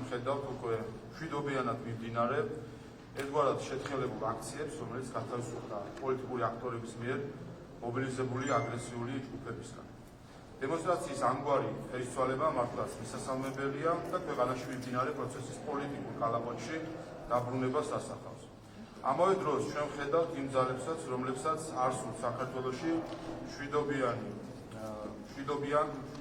ხედავთ უკვე მშვიდობიანად მიმდინარე ერთგვარად შეთხელებულ აქციებს, რომელიც გათავისუფლდა პოლიტიკური აქტორების მიერ მობილიზებული აგრესიული ჯგუფებისგან. დემონსტრაციის ამგვარი ფერისცვალება მართლაც მისასალმებელია და ქვეყანაში მიმდინარე პროცესის პოლიტიკურ კალაპოტში დაბრუნებას ასახავს. ამავე დროს ჩვენ ვხედავთ იმ ძალებსაც, რომლებსაც არ სურთ საქართველოში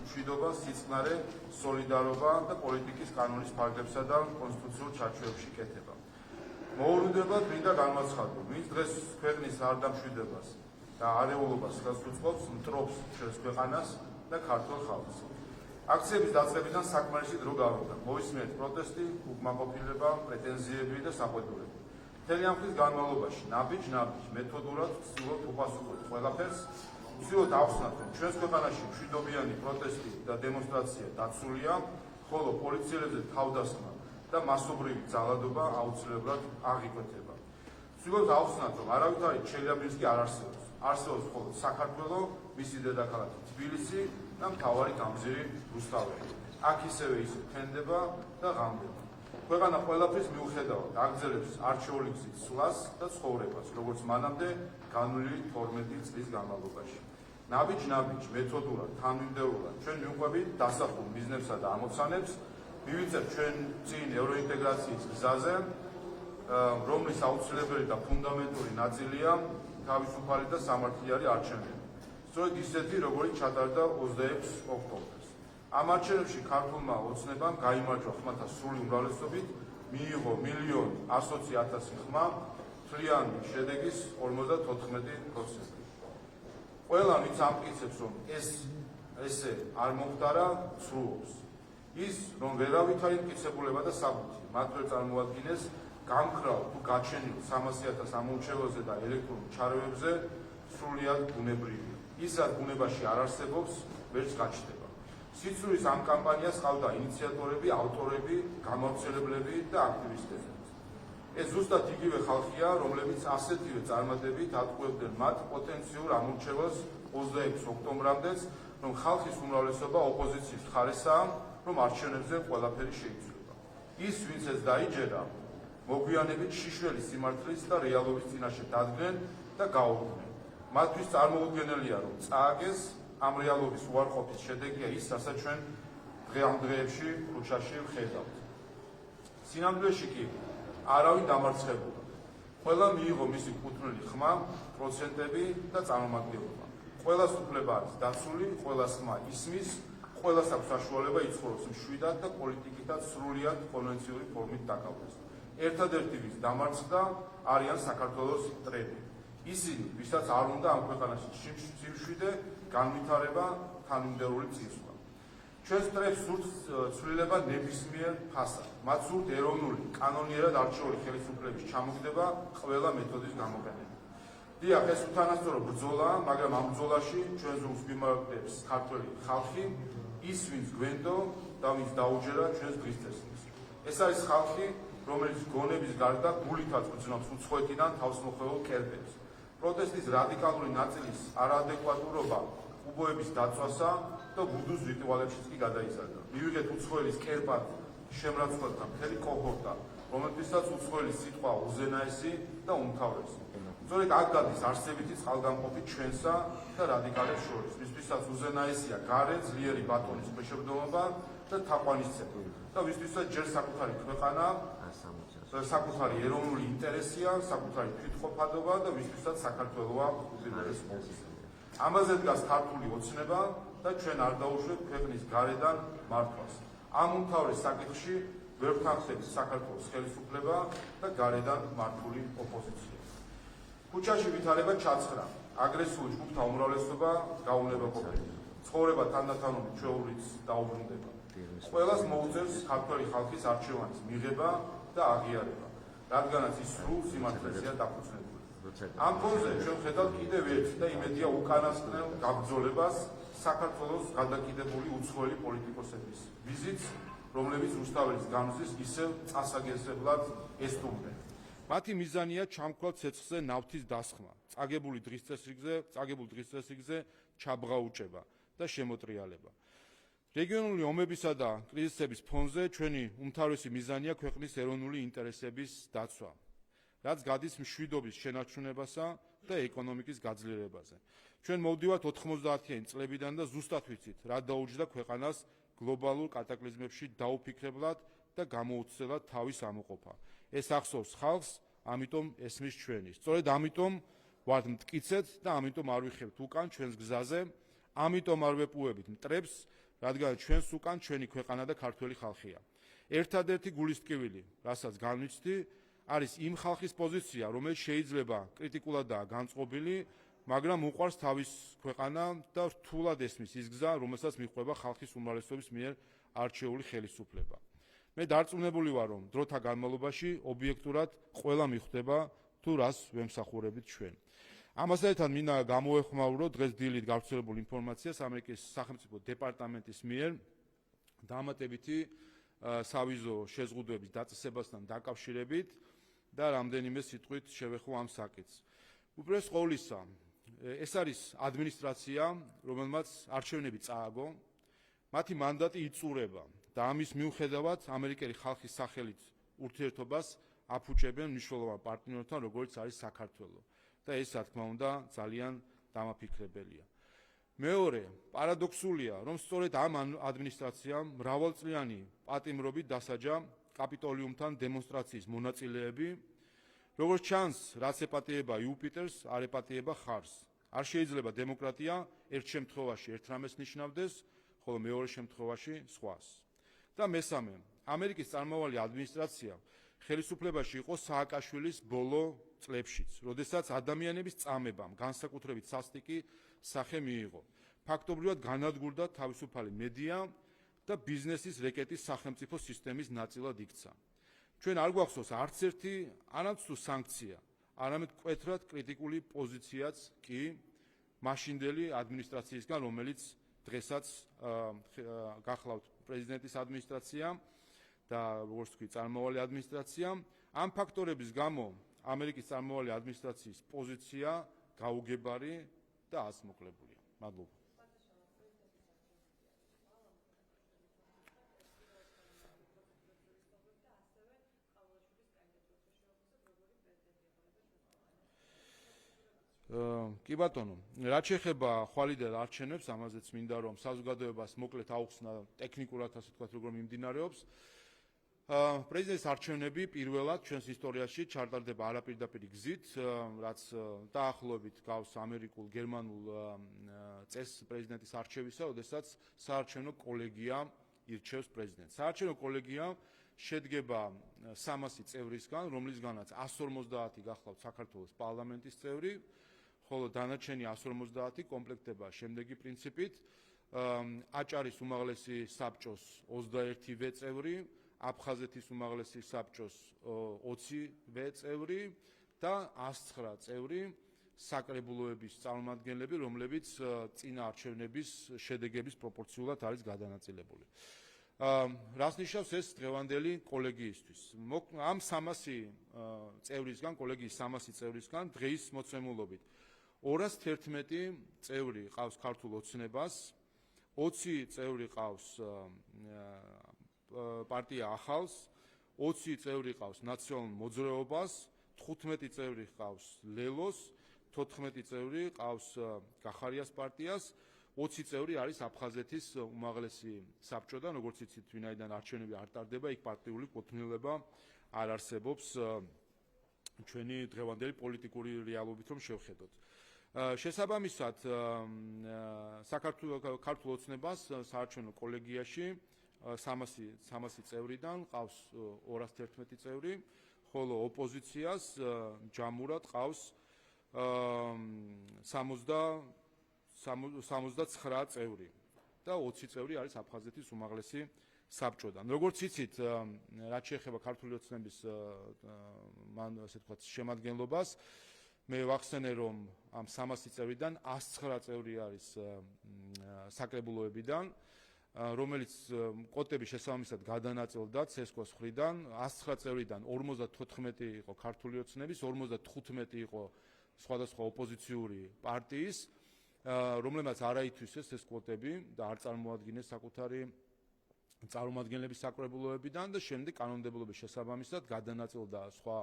მშვიდობა, სიწყნარე, სოლიდარობა და პოლიტიკის კანონის ფარგლებსა და კონსტიტუციურ ჩარჩოებში კეთება. მოულოდნელად მინდა განმაცხადო, ვინც დღეს ქვეყნის არდამშვიდობას და არეულობას ხელს მტრობს ჩვენს ქვეყანას და ქართულ ხალხს. აქციების დაწყებიდან საკმარისი დრო გავიდა. მოვისმენთ პროტესტი, უკმაყოფილება, პრეტენზიები და საყვედურები. მთელი ამ ხნის განმავლობაში ნაბიჯ მეთოდურად ვცდილობთ უპასუხოთ ყველაფერს, ვცდილობთ ავხსნათ, რომ ჩვენს ქვეყანაში მშვიდობიანი პროტესტი და დემონსტრაცია დაცულია, ხოლო პოლიციელებზე თავდასხმა და მასობრივი ძალადობა აუცილებლად აღიკვეთება. ვცდილობთ ავხსნათ, რომ არავითარი ჩელიაბინსკი არ არსებობს. არსებობს მხოლოდ საქართველო, მისი დედაქალაქი თბილისი და მთავარი გამზირი რუსთაველი. აქ ისევე ისე ფენდება და ღამდება. ქვეყანა ყველაფრის მიუხედავად აგრძელებს არჩეული გზის სვლას და ცხოვრებას, როგორც მანამდე განვლილი 12 წლის განმავლობაში. ნაბიჯ მეთოდურად, თანმიმდევრულად ჩვენ მივყვებით დასახულ მიზნებსა და ამოცანებს, მივიწევთ ჩვენ წინ ევროინტეგრაციის გზაზე, რომლის აუცილებელი და ფუნდამენტური ნაწილია თავისუფალი და სამართლიანი არჩევნები. სწორედ ისეთი, როგორიც ჩატარდა 26 ოქტომბერს. ამ არჩევნებში ქართულმა ოცნებამ გაიმარჯვა ხმათა სრული უმრავლესობით, მიიღო 1,120,000 ხმა, მთლიანი შედეგის 54%. ყველა ვინც ამტკიცებს, რომ ესე არ მომხდარა, ცრუობს. ის, რომ ვერავით არ იმტკიცებულება და საბუთი, მათ ვერ წარმოადგინეს გამქრალ თუ გაჩენილ 300,000 ამორჩევლზე და ელექტრონულ ჩარევებზე სრულიად ბუნებრივია. ის, რაც ბუნებაში არ არსებობს, ვერც გაჩნდება. სიცრუის ამ კამპანიას ყავდა ინიციატორები, ავტორები, გამავრცელებლები და აქტივისტები. ეს ზუსტად იგივე ხალხია, რომლებიც ასეთივე წარმატებით ატყუებდნენ მათ პოტენციურ ამორჩევლს 26 ოქტომბრამდეც, რომ ხალხის უმრავლესობა ოპოზიციის მხარესაა, რომ არჩევნებზე ყველაფერი შეიძლება. ის, ვინც ეს დაიჯერა, მოგვიანებით შიშველი სიმართლის და რეალობის წინაშე დადგნენ და გაუქმდნენ. მათთვის წარმოუდგენელია, რომ წააგეს ამ რეალობის უარყოფის შედეგია ის, რასაც ჩვენ დღე-ამ დღეებში ქუჩაში ვხედავთ. სინამდვილეში კი არავინ დამარცხებულა. ყველა მიიღო მისი კუთვნილი ხმა, პროცენტები და წარმომადგენლობა. ყველას უფლება არის დაცული, ყველას ხმა ისმის, ყველას აქვს საშუალება იცხოვროს მშვიდად და პოლიტიკითაც სრულიად კონვენციური ფორმით დაკავდეს. ერთადერთი ვის დამარცხდა არიან საქართველოს მტრები. ისინი, ვისაც არ უნდა ამ ქვეყანაში სიმშვიდე, განვითარება, თანმიმდევრული წინსვლა. ჩვენს მტრებს სურთ ცვლილება ნებისმიერ ფასად. მათ სურთ ეროვნული, კანონიერად არჩეული ხელისუფლების ჩამოგდება ყველა მეთოდის გამოყენება. დიახ, ეს უთანასწორო ბრძოლაა, მაგრამ ამ ბრძოლაში ჩვენ ზურგს გვიმარაგებს ქართველი ხალხი, ის, ვინც გვენდო და ვინც დაუჯერა ჩვენს დღის წესრიგს. ეს არის ხალხი, რომელიც გონების გარდა გულითაც გრძნობს უცხოეთიდან თავს მოხვეულ კერპებს. პროტესტის რადიკალური ნაწილის არაადეკვატურობა უბოების დაცვასა და ვუდუს რიტუალებშიც კი გადაიზარდა. მივიღეთ უცხოელის კერპად შემრაცხველთა მთელი კოჰორტა, რომელთვისაც უცხოელის სიტყვა უზენაესი და უმთავრესი. სწორედ აქ გადის არსებითი წყალგამყოფი ჩვენსა და რადიკალებს შორის, ვისთვისაც უზენაესია გარე ძლიერი ბატონის ქვეშევრდომობა და თაყვანისცემა და ვისთვისაც ჯერ საკუთარი ქვეყანა, საკუთარი ეროვნული ინტერესია, საკუთარი თვითყოფადობა და ვისთვისაც საქართველოა უპირველეს ყოვლისა. ამაზე დგას ქართული ოცნება და ჩვენ არ დაუშვებთ ქვეყნის გარედან მართვას. ამ უმთავრეს საკითხში ვერ ვთანხმდებით საქართველოს ხელისუფლება და გარედან მართული ოპოზიცია. ქუჩაში ვითარება ჩაცხრა, აგრესიული ჯგუფთა უმრავლესობა გაუნებაყოფდება. ცხოვრება თანდათანობით ჩვეულიც დაუბრუნდება. ყველას მოუწევს ქართველი ხალხის არჩევანის მიღება და აღიარება, რადგანაც ის სრულ სიმართლეზეა დაფუძნებული. ამ ფონზე ჩვენ ვხედავთ კიდევ ერთ და იმედია უკანასკნელ გაბრძოლებას საქართველოს გადაკიდებული უცხოელი პოლიტიკოსების ვიზიტს, რომლებიც რუსთაველის გამზის ისევ წასაგეზრებლად ესტუმრნენ. მათი მიზანია ჩამქრალ ცეცხლზე ნავთის დასხმა, წაგებულ დღის წესრიგზე ჩაბრღაუჭება და შემოტრიალება. რეგიონული ომებისა და კრიზისების ფონზე ჩვენი უმთავრესი მიზანია ქვეყნის ეროვნული ინტერესების დაცვა, რაც გადის მშვიდობის შენარჩუნებასა და ეკონომიკის გაძლიერებაზე. ჩვენ მოვდივართ 90-იანი წლებიდან და ზუსტად ვიცით, რა დაუჯდა ქვეყანას გლობალურ კატაკლიზმებში დაუფიქრებლად და გამოუცდელად თავის ამოყოფა. ეს ახსოვს ხალხს, ამიტომ ესმის ჩვენი. სწორედ ამიტომ ვართ მტკიცეთ და ამიტომ არ ვიხებთ უკან ჩვენს გზაზე, ამიტომ არ ვეპუებით მტრებს, რადგან ჩვენს უკან ჩვენი ქვეყანა და ქართველი ხალხია. ერთადერთი გულისტკივილი, რასაც განვიცდი, არის იმ ხალხის პოზიცია, რომელიც შეიძლება კრიტიკულადაა განწყობილი, მაგრამ უყვარს თავის ქვეყანა და რთულად ესმის ის გზა, რომელსაც მიჰყვება ხალხის უმრავლესობის მიერ არჩეული ხელისუფლება. მე დარწმუნებული ვარ, რომ დროთა განმავლობაში ობიექტურად ყველა მიხვდება თუ რას ვემსახურებით ჩვენ. ამასთან ერთად მინდა გამოეხმაურო დღეს დილით გავრცელებულ ინფორმაციას ამერიკის სახელმწიფო დეპარტამენტის მიერ დამატებითი სავიზო შეზღუდვების დაწესებასთან დაკავშირებით და რამდენიმე სიტყვით შევეხო ამ საკითხს. უპირველეს ყოვლისა, ეს არის ადმინისტრაცია, რომელმაც არჩევნები წააგო, მათი მანდატი იწურება და ამის მიუხედავად ამერიკელი ხალხის სახელით ურთიერთობას აფუჭებენ მნიშვნელოვან პარტნიორთან, როგორც არის საქართველო. და ეს, რა თქმა უნდა, ძალიან დამაფიქრებელია. მეორე, პარადოქსულია, რომ სწორედ ამ ადმინისტრაციამ მრავალწლიანი პატიმრობით დასაჯა კაპიტოლიუმთან დემონსტრაციის მონაწილეები, როგორც ჩანს, რაც ეპატიება იუპიტერს, არ ეპატიება ხარს. არ შეიძლება დემოკრატია ერთ შემთხვევაში ერთ რამეს ნიშნავდეს, ხოლო მეორე შემთხვევაში სხვას. და მესამე, ამერიკის წარმავალი ადმინისტრაცია ხელისუფლებაში იყო სააკაშვილის ბოლო წლებშიც, როდესაც ადამიანების წამებამ განსაკუთრებით სასტიკი სახე მიიღო. ფაქტობრივად განადგურდა თავისუფალი მედია და ბიზნესის რეკეტის სახელმწიფო სისტემის ნაწილად იქცა. ჩვენ არ გვახსოვს არც ერთი არამც თუ სანქცია, არამედ მკვეთრად კრიტიკული პოზიციაც კი მაშინდელი ადმინისტრაციისგან, რომელიც დღესაც გახლავთ პრეზიდენტის ადმინისტრაცია და როგორც თქვი, წარმავალი ადმინისტრაცია. ამ ფაქტორების გამო ამერიკის წარმავალი ადმინისტრაციის პოზიცია გაუგებარი და ასმოკლებულია. მადლობა. კი ბატონო, რაც შეეხება ხვალიდელ არჩევნებს, ამაზეც მინდა რომ საზოგადოებას მოკლედ აუხსნა ტექნიკურად, ასე ვთქვათ, როგორ მიმდინარეობს. პრეზიდენტის არჩევნები პირველად ჩვენს ისტორიაში ჩატარდება არაპირდაპირი გზით, რაც დაახლოებით გავს ამერიკულ, გერმანულ წესს პრეზიდენტის არჩევისა, როდესაც საარჩევნო კოლეგია ირჩევს პრეზიდენტს. საარჩევნო კოლეგია შედგება 300 წევრისგან, რომლისგანაც 150 გახლავთ საქართველოს პარლამენტის წევრი, ხოლო დანარჩენი 150 კომპლექტდება შემდეგი პრინციპით: აჭარის უმაღლესი საბჭოს 21 წევრი, აფხაზეთის უმაღლესი საბჭოს 20 წევრი და 109 წევრი საკრებულოების წარმომადგენლები, რომლებიც წინა არჩევნების შედეგების პროპორციულად არის გადანაწილებული. რას ნიშნავს ეს დღევანდელი კოლეგიისთვის? ამ 300 წევრისგან, კოლეგიის 300 წევრისგან დღეის მოცემულობით 211 წევრი ყავს ქართულ ოცნებას, 20 წევრი ყავს პარტია ახალს, 20 წევრი ყავს ნაციონალურ მოძრაობას, 15 წევრი ყავს ლელოს, 14 წევრი ყავს გახარიას პარტიას, 20 წევრი არის აფხაზეთის უმაღლესი საბჭოდან, როგორც იცით, ვინაიდან არჩევნები არ ტარდება, იქ პარტიული კუთვნილება არ არსებობს ჩვენი დღევანდელი პოლიტიკური რეალობით რომ შევხედოთ. შესაბამისად, საქართველოს ქართულ ოცნებას საარჩევნო კოლეგიაში 300 წევრიდან ყავს 211 წევრი, ხოლო ოპოზიციას ჯამურად ყავს 79 წევრი და 20 წევრი არის აფხაზეთის უმაღლესი საბჭოდან. როგორც იცით, რაც შეეხება ქართული ოცნების ასე ვთქვათ შემადგენლობას, მე ვახსენე, რომ ამ 300 წევრიდან 109 წევრი არის საკრებულოებიდან, რომელიც კოტების შესაბამისად გადანაწილდა ცესკოს მხრიდან, 109 წევრიდან 54 იყო ქართული ოცნების, 55 იყო სხვადასხვა ოპოზიციური პარტიის რომლებმაც არ აითვისეს ეს კვოტები და არ წარმოადგენეს საკუთარი წარმომადგენლების საკრებულოებიდან და შემდეგ კანონმდებლობის შესაბამისად გადანაწილდა სხვა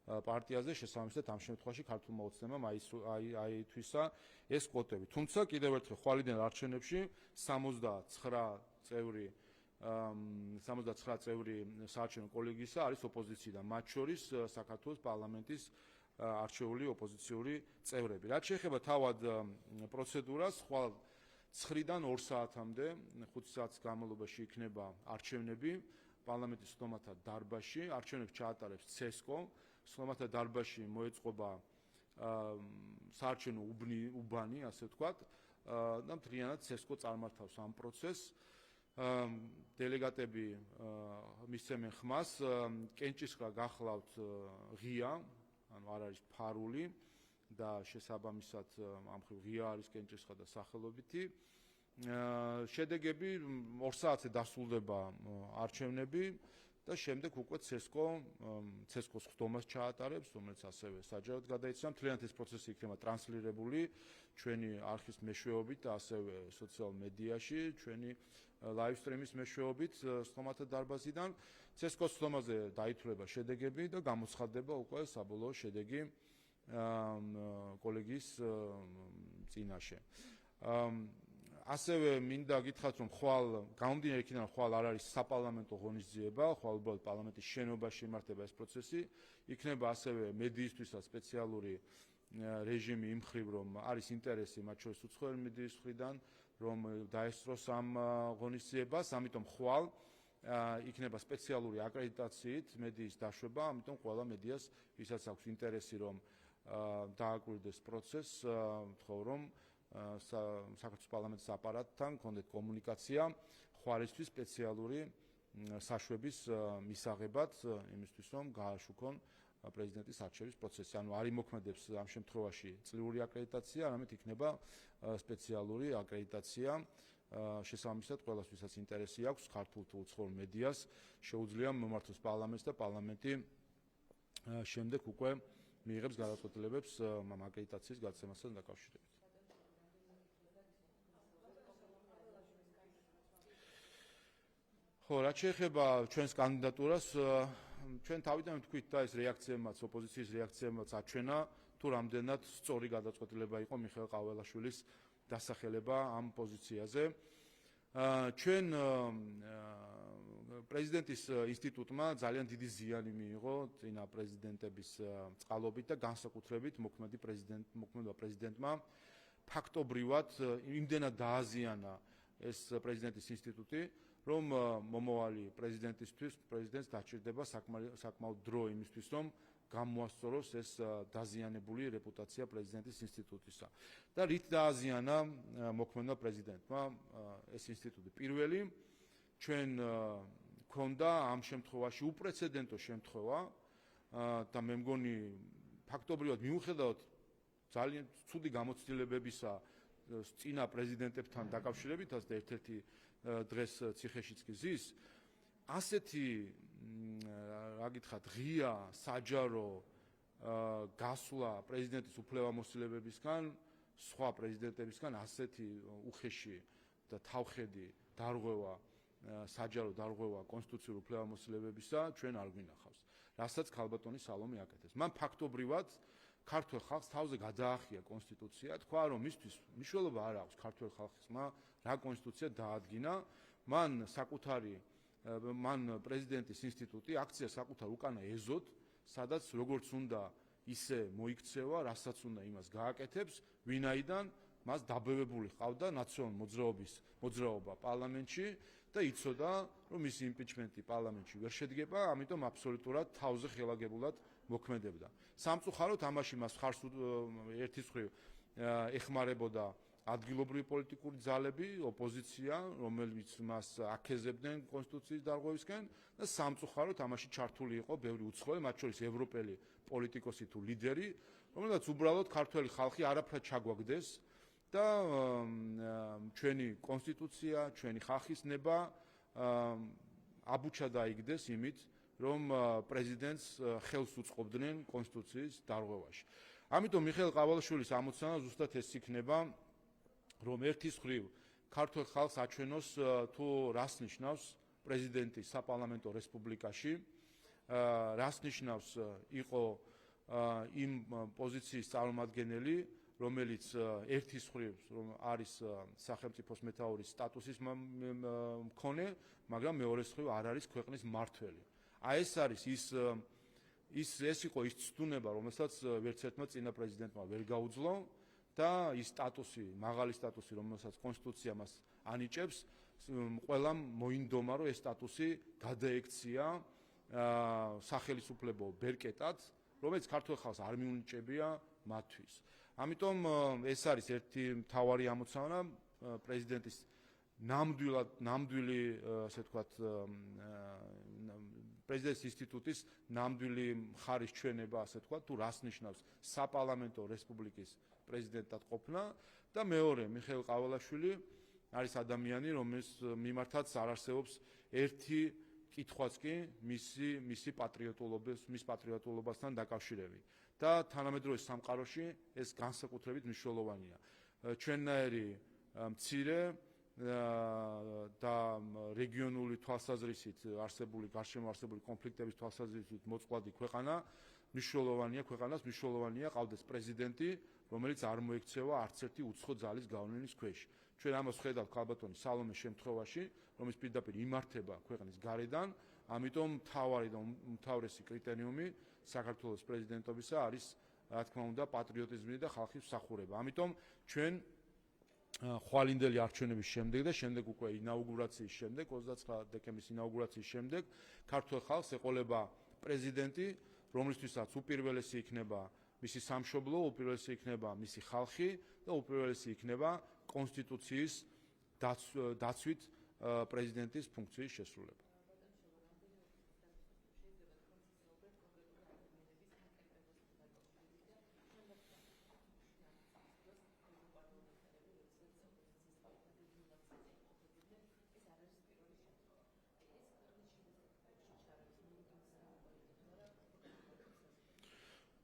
პარტიაზე, შესაბამისად ამ შემთხვევაში ქართულმა ოცნებამ აითვისა ეს კვოტები. თუმცა კიდევ ერთხელ ხვალიდან არჩევნებში 69 წევრი საარჩევნო კოლეგიისა არის ოპოზიციიდან, მათ შორის საქართველოს პარლამენტის არჩეული ოპოზიციური წევრები. რაც შეეხება თავად პროცედურას, ხვალ 9-დან 2 საათამდე 5 საათის განმავლობაში იქნება არჩევნები პარლამენტის სხდომათა დარბაზში. არჩევნებს ჩაატარებს ცესკო. სხდომათა დარბაზში მოეწყობა საარჩევნო უბანი, ასე ვთქვათ, და მთლიანად ცესკო წარმართავს ამ პროცესს. დელეგატები მისცემენ ხმას, კენჭისყრა გახლავთ ღია, ანუ არ არის ფარული და შესაბამისად ამ ხრივ ღია არის კენჭისყრა და სახელობითი. შედეგები 2 საათზე დასრულდება არჩევნები და შემდეგ უკვე ცესკოს ხდომას ჩაატარებს, რომელიც ასევე საჯაროდ გადაიცემა. მთლიანად ეს პროცესი იქნება ტრანსლირებული ჩვენი არხის მეშვეობით და ასევე სოციალურ მედიაში, ჩვენი ლაივ სტრიმის მეშვეობით სხდომათა დარბაზიდან. ცესკოს ხდომაზე დაითვლება შედეგები და გამოცხადდება უკვე საბოლოო შედეგი კოლეგიის წინაშე. ასევე მინდა გითხრათ, რომ ხვალ გამომდინარე იქიდან, ხვალ არ არის საპარლამენტო ღონისძიება, ხვალ უბრალოდ პარლამენტის შენობაში იმართება ეს პროცესი. იქნება ასევე მედიისთვისაც სპეციალური რეჟიმი იმ ხრივ, რომ არის ინტერესი მათ შორის უცხოელი მედიის მხრიდან, რომ დაესწროს ამ ღონისძიებას, ამიტომ ხვალ იქნება სპეციალური აკრედიტაციით მედიის დაშვება, ამიტომ ყველა მედიას, ვისაც აქვს ინტერესი, რომ დააკვირდეს პროცესს, ვთხოვ, რომ საქართველოს პარლამენტის აპარატთან კონდეთ კომუნიკაცია ხვალისთვის სპეციალური საშვების მისაღებად, იმისთვის რომ გააშუქონ პრეზიდენტის არჩევის პროცესი. ანუ არ იმოქმედებს ამ შემთხვევაში წლიური აკრედიტაცია, არამედ იქნება სპეციალური აკრედიტაცია. შესაბამისად, ყველას ვისაც ინტერესი აქვს ქართულ თუ უცხოურ მედიას, შეუძლია მომართოს პარლამენტს და პარლამენტი შემდეგ უკვე მიიღებს გადაწყვეტილებებს ამ აკრედიტაციის გაცემასთან დაკავშირებით. ხო, რაც შეეხება ჩვენს კანდიდატურას, ჩვენ თავიდან ვთქვით და ეს რეაქციებმაც, ოპოზიციის რეაქციებმაც აჩვენა, თუ რამდენად სწორი გადაწყვეტილება იყო მიხეილ ყაველაშვილის დასახელება ამ პოზიციაზე. ჩვენ პრეზიდენტის ინსტიტუტმა ძალიან დიდი ზიანი მიიღო წინა პრეზიდენტების წყალობით და განსაკუთრებით მოქმედმა პრეზიდენტმა ფაქტობრივად იმდენად დააზიანა ეს პრეზიდენტის ინსტიტუტი, რომ მომავალი პრეზიდენტს დაჭირდება საკმაოდ დრო იმისთვის, რომ გამოასწოროს ეს დაზიანებული რეპუტაცია პრეზიდენტის ინსტიტუტისა. და რით დააზიანა მოქმედმა პრეზიდენტმა ეს ინსტიტუტი? პირველი, ჩვენ გვქონდა ამ შემთხვევაში უპრეცედენტო შემთხვევა და მე მგონი ფაქტობრივად მიუხედავად ძალიან ცუდი გამოცდილებებისა წინა პრეზიდენტებთან დაკავშირებითაც და ერთ-ერთი დღეს ციხეშიც კი ზის, ასეთი რა გითხრათ, ღია, საჯარო გასვლა პრეზიდენტის უფლებამოსილებებისგან, სხვა პრეზიდენტებისგან ასეთი უხეში და თავხედი დარღვევა, საჯარო დარღვევა კონსტიტუციური უფლებამოსილებებისა ჩვენ არ გვინახავს, რასაც ქალბატონი სალომე აკეთებს. მან ფაქტობრივად ქართულ ხალხს თავზე გადაახია კონსტიტუცია, თქვა, რომ მისთვის მნიშვნელობა არ აქვს ქართულ ხალხმა რა კონსტიტუცია დაადგინა, მან პრეზიდენტის ინსტიტუტი აქცია საკუთარ უკანა ეზოდ, სადაც როგორც უნდა ისე მოიქცევა, რასაც უნდა იმას გააკეთებს, ვინაიდან მას დაბევებული ჰყავდა ნაციონალური მოძრაობა პარლამენტში და იცოდა, რომ მისი იმპიჩმენტი პარლამენტში ვერ შედგება, ამიტომ აბსოლუტურად თავზე ხელაგებულად მოქმედებდა. სამწუხაროდ ამაში მას ხარს ერთის მხრივ ეხმარებოდა ადგილობრივი პოლიტიკური ძალები, ოპოზიცია, რომელიც მას აქეზებდნენ კონსტიტუციის დარღვევისკენ და სამწუხაროდ ამაში ჩართული იყო ბევრი უცხოელი, მათ შორის ევროპელი პოლიტიკოსი თუ ლიდერი, რომელსაც უბრალოდ ქართველი ხალხი არაფრად ჩაგვაგდეს და ჩვენი კონსტიტუცია, ჩვენი ხალხის ნება აბუჩა დაიგდეს იმით, რომ პრეზიდენტს ხელს უწყობდნენ კონსტიტუციის დარღვევაში. ამიტომ მიხეილ ყაველაშვილის ამოცანა ზუსტად ეს იქნება, რომ ერთის მხრივ ქართულ ხალხს აჩვენოს თუ რას ნიშნავს პრეზიდენტი საპარლამენტო რესპუბლიკაში, რას ნიშნავს იყო იმ პოზიციის წარმომადგენელი, რომელიც ერთის მხრივ არის სახელმწიფოს მეთაურის სტატუსის მქონე, მაგრამ მეორეს მხრივ არ არის ქვეყნის მმართველი. ეს არის ეს იყო ის ცდუნება, რომელსაც ვერც ერთმა წინა პრეზიდენტმა ვერ გაუძლო და ის სტატუსი, მაღალი სტატუსი, რომელსაც კონსტიტუცია მას ანიჭებს, ყველამ მოინდომა, რომ ეს სტატუსი გადაექცია სახელმწიფო ბერკეტად, რომელიც ქართულ ხალხს არ მიუნიჭებია მათთვის. ამიტომ ეს არის ერთი მთავარი ამოცანა პრეზიდენტის ნამდვილი, ასე ვთქვათ, პრეზიდენტის ინსტიტუტის ნამდვილი მხარის ჩვენება, ასე ვთქვათ, თუ რას ნიშნავს საპარლამენტო რესპუბლიკის პრეზიდენტად ყოფნა და მეორე მიხეილ ყავალაშვილი არის ადამიანი, რომლის მიმართაც არ არსებობს ერთი კითხვაც კი მისი პატრიოტულობასთან დაკავშირებით და თანამედროვე სამყაროში ეს განსაკუთრებით მნიშვნელოვანია. ჩვენნაირი მცირე და რეგიონული თვალსაზრისით არსებული გარშემო არსებული კონფლიქტების თვალსაზრისით მოწყვლადი მნიშვნელოვანია ყავდეს პრეზიდენტი, რომელიც არ მოექცევა არც ერთი უცხო ძალის გავლენის ქვეშ. ჩვენ ამას ვხედავთ ქალბატონი სალომეს შემთხვევაში, რომელიც პირდაპირ იმართება ქვეყნის გარედან, ამიტომ მთავარი და უმთავრესი კრიტერიუმი საქართველოს პრეზიდენტობისა არის, რა თქმა უნდა, პატრიოტიზმი და ხალხის მსახურება. ამიტომ ჩვენ ხვალინდელი არჩევნების შემდეგ და შემდეგ უკვე ინაუგურაციის შემდეგ, 29 დეკემბრის ინაუგურაციის შემდეგ, ქართულ ხალხს ეყოლება პრეზიდენტი, რომლისთვისაც უპირველესი იქნება მისი სამშობლო, უპირველესი იქნება მისი ხალხი და უპირველესი იქნება კონსტიტუციის დაცვით პრეზიდენტის ფუნქციის შესრულება.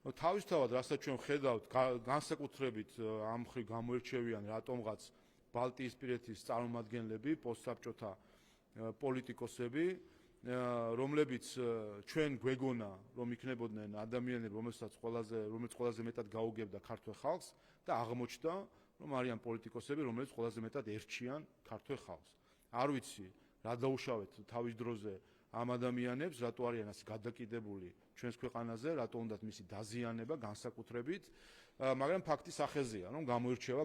თავისთავად, რასაც ჩვენ ვხედავთ, განსაკუთრებით ამ მხრივ გამოირჩევიან რატომღაც ბალტიისპირეთის წარმომადგენლები, პოსტსაბჭოთა პოლიტიკოსები, რომლებიც ჩვენ გვეგონა, რომ იქნებოდნენ ადამიანები, რომელსაც ყველაზე მეტად გაუგებდა ქართულ ხალხს და აღმოჩნდა, რომ არიან პოლიტიკოსები, რომლებიც ყველაზე მეტად ერჩიან ქართულ ხალხს. არ ვიცი, რა დაუშავეთ თავის დროზე ამ ადამიანებს, რატო არიან ასე გადაკიდებული ჩვენს ქვეყანაზე, რატო უნდათ მისი დაზიანება განსაკუთრებით, მაგრამ ფაქტი სახეზეა, რომ გამოირჩევა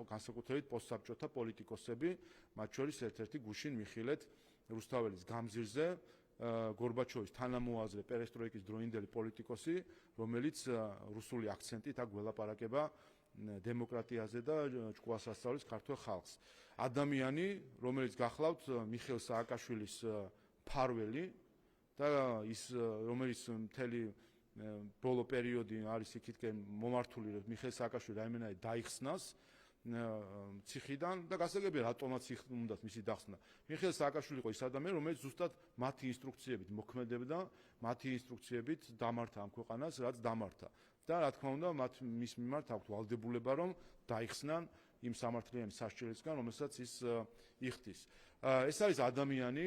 განსაკუთრებით პოსტსაბჭოთა პოლიტიკოსები, მათ შორის ერთ-ერთი გუშინ მიხილეთ რუსთაველის გამზირზე, გორბაჩოვის თანამოაზრე პერესტროიკის დროინდელი პოლიტიკოსი, რომელიც რუსული აქცენტით აქ გველაპარაკება დემოკრატიაზე და ჭკუას ასწავლის ქართულ ხალხს. ადამიანი, რომელიც გახლავთ მიხეილ სააკაშვილის მფარველი და ის, რომელიც მთელი ბოლო პერიოდი არის იქითკენ მომართული, რომ მიხეილ სააკაშვილი რაიმენაირად დაიხსნას ციხიდან და გასაგებია რატომაც უნდათ მისი დახსნა. მიხეილ სააკაშვილი იყო ის ადამიანი, რომელიც ზუსტად მათი ინსტრუქციებით მოქმედებდა, მათი ინსტრუქციებით დამართა ამ ქვეყანას, რაც დამართა. და რა თქმა უნდა, მის მიმართ აქვთ ვალდებულება, რომ დაიხსნან იმ სამართლიანი სასჯელისგან, რომელსაც ის იხდის. ეს არის ადამიანი,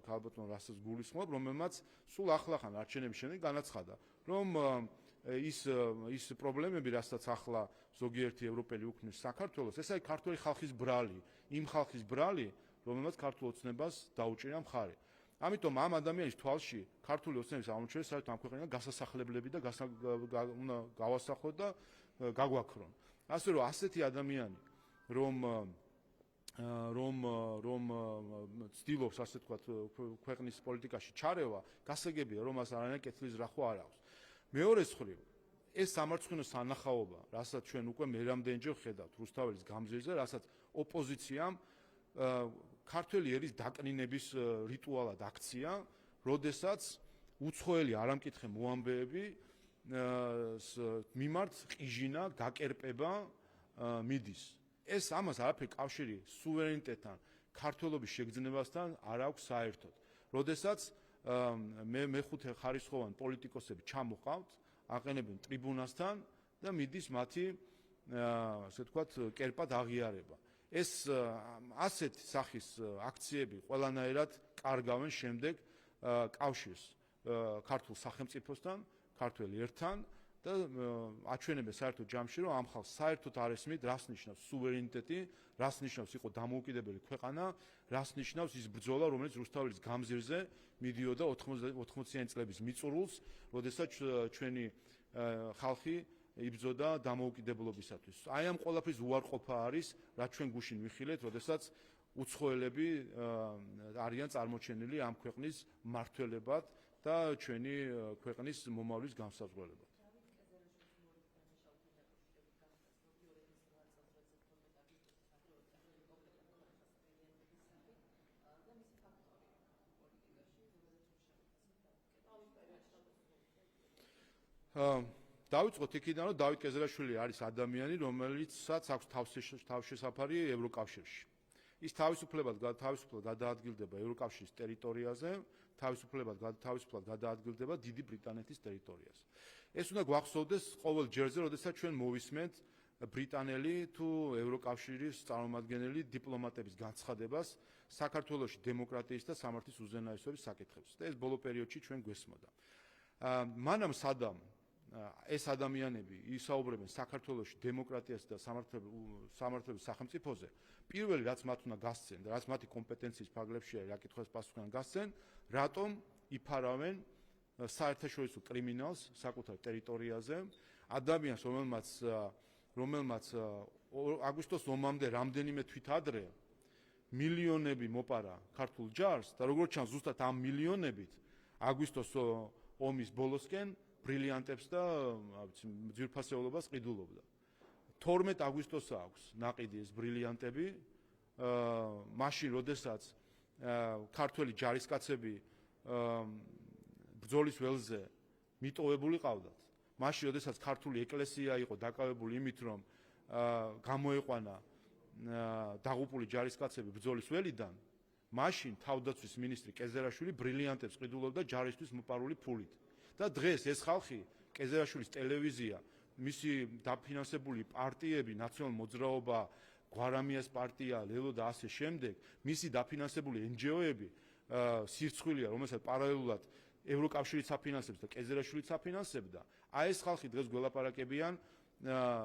ქალბატონ რასაც გულისხმობ, რომელმაც სულ ახლახან არჩევნების შემდეგ განაცხადა, რომ ის პრობლემები, რასაც ახლა ზოგიერთი ევროპელი უქმნის საქართველოს, ეს არის ქართული ხალხის ბრალი, იმ ხალხის ბრალი, რომელმაც ქართულ ოცნებას დაუჭირა მხარი. ამიტომ ამ ადამიანის თვალში ქართული ოცნების აღმოჩენა საერთოდ ამ ქვეყანიდან გასასახლებლები და გავასახლოთ და გაგვაქრონ. ასე რომ ასეთი ადამიანი, რომ ცდილობს, ასე ვთქვათ, ქვეყნის პოლიტიკაში ჩარევა, გასაგებია, რომ მას არანაირი კეთილი ზრახვა არ აქვს. მეორეს მხრივ, ეს სამარცხვინო სანახაობა, რასაც ჩვენ უკვე მერამდენჯერ ვხედავთ რუსთაველის გამზირზე, რასაც ოპოზიციამ ქართველი ერის დაკნინების რიტუალად აქცია, როდესაც უცხოელი არამკითხე მოამბეები მიმართ ყიჟინა, გაკერპება მიდის. ეს ამას არაფერი კავშირი სუვერენიტეტთან, ქართველობის შეგრძნებასთან არ აქვს საერთოდ. როდესაც მეხუთე ხარისხოვანი პოლიტიკოსები ჩამოყავთ, აყენებენ ტრიბუნასთან და მიდის მათი ასე ვთქვათ, კერპად აღიარება. ეს ასეთ სახის აქციები ყველანაირად კარგავენ შემდეგ კავშირს ქართულ სახელმწიფოსთან, ქართველ ერთან და აჩვენებენ საერთოდ ჯამში, რომ ამ ხალხს საერთოდ არ ესმით, რას ნიშნავს სუვერენიტეტი, რას ნიშნავს იყო დამოუკიდებელი ქვეყანა, რას ნიშნავს ის ბრძოლა, რომელიც რუსთაველის გამზირზე მიდიოდა 80-იანი წლების მიწურულს, როდესაც ჩვენი ხალხი იბრძოდა დამოუკიდებლობისათვის. აი ამ ყველაფრის უარყოფა არის, რაც ჩვენ გუშინ ვიხილეთ, როდესაც უცხოელები არიან წარმოჩენილი ამ ქვეყნის მმართველებად და ჩვენი ქვეყნის მომავლის განსაზღველებად. დავიწყოთ იქიდან, რომ დავით კეზერაშვილი არის ადამიანი, რომელიცაც აქვს თავშესაფარი ევროკავშირში. ის თავისუფლად გადაადგილდება ევროკავშირის ტერიტორიაზე, თავისუფლად გადაადგილდება დიდი ბრიტანეთის ტერიტორიაზე. ეს უნდა გვახსოვდეს ყოველ ჯერზე, როდესაც ჩვენ მოვისმენთ ბრიტანელი თუ ევროკავშირის წარმომადგენელი დიპლომატების განცხადებას საქართველოში დემოკრატიის და სამართლის უზენაესობის საკითხებზე. და ეს ბოლო პერიოდში ჩვენ გვესმოდა. მანამ სადამ ეს ადამიანები ისაუბრებენ საქართველოში დემოკრატიას და სამართლების სახელმწიფოზე, პირველი რაც მათ უნდა გასცენ და რაც მათი კომპეტენციის ფარგლებში არის, რა კითხვას პასუხი უნდა გასცენ, რატომ იფარავენ საერთაშორისო კრიმინალს საკუთარ ტერიტორიაზე, ადამიანს, რომელმაც აგვისტოს ომამდე რამდენიმე თვით ადრე მილიონები მოპარა ქართულ ჯარს და როგორც ჩანს ზუსტად ამ მილიონებით აგვისტოს ომის ბოლოსკენ ბრილიანტებს და ძვირფასეულობას ყიდულობდა. 12 აგვისტოს აქვს ნაყიდი ეს ბრილიანტები, მაშინ როდესაც ქართველი ჯარისკაცები ბრძოლის ველზე მიტოვებული ყავდათ. მაშინ როდესაც ქართული ეკლესია იყო დაკავებული იმით, რომ გამოეყვანა დაღუპული ჯარისკაცები ბრძოლის ველიდან, მაშინ თავდაცვის მინისტრი კეზერაშვილი ბრილიანტებს ყიდულობდა ჯარისთვის მოპარული ფულით. და დღეს ეს ხალხი, კეზერაშვილის ტელევიზია, მისი დაფინანსებული პარტიები, ნაციონალურ მოძრაობა, გვარამიას პარტია, ლელო და ასე შემდეგ, მისი დაფინანსებული NGO-ები სირცხვილია, რომელსაც პარალელურად ევროკავშირიც აფინანსებს და კეზერაშვილიც აფინანსებდა. აი ეს ხალხი დღეს გველაპარაკებიან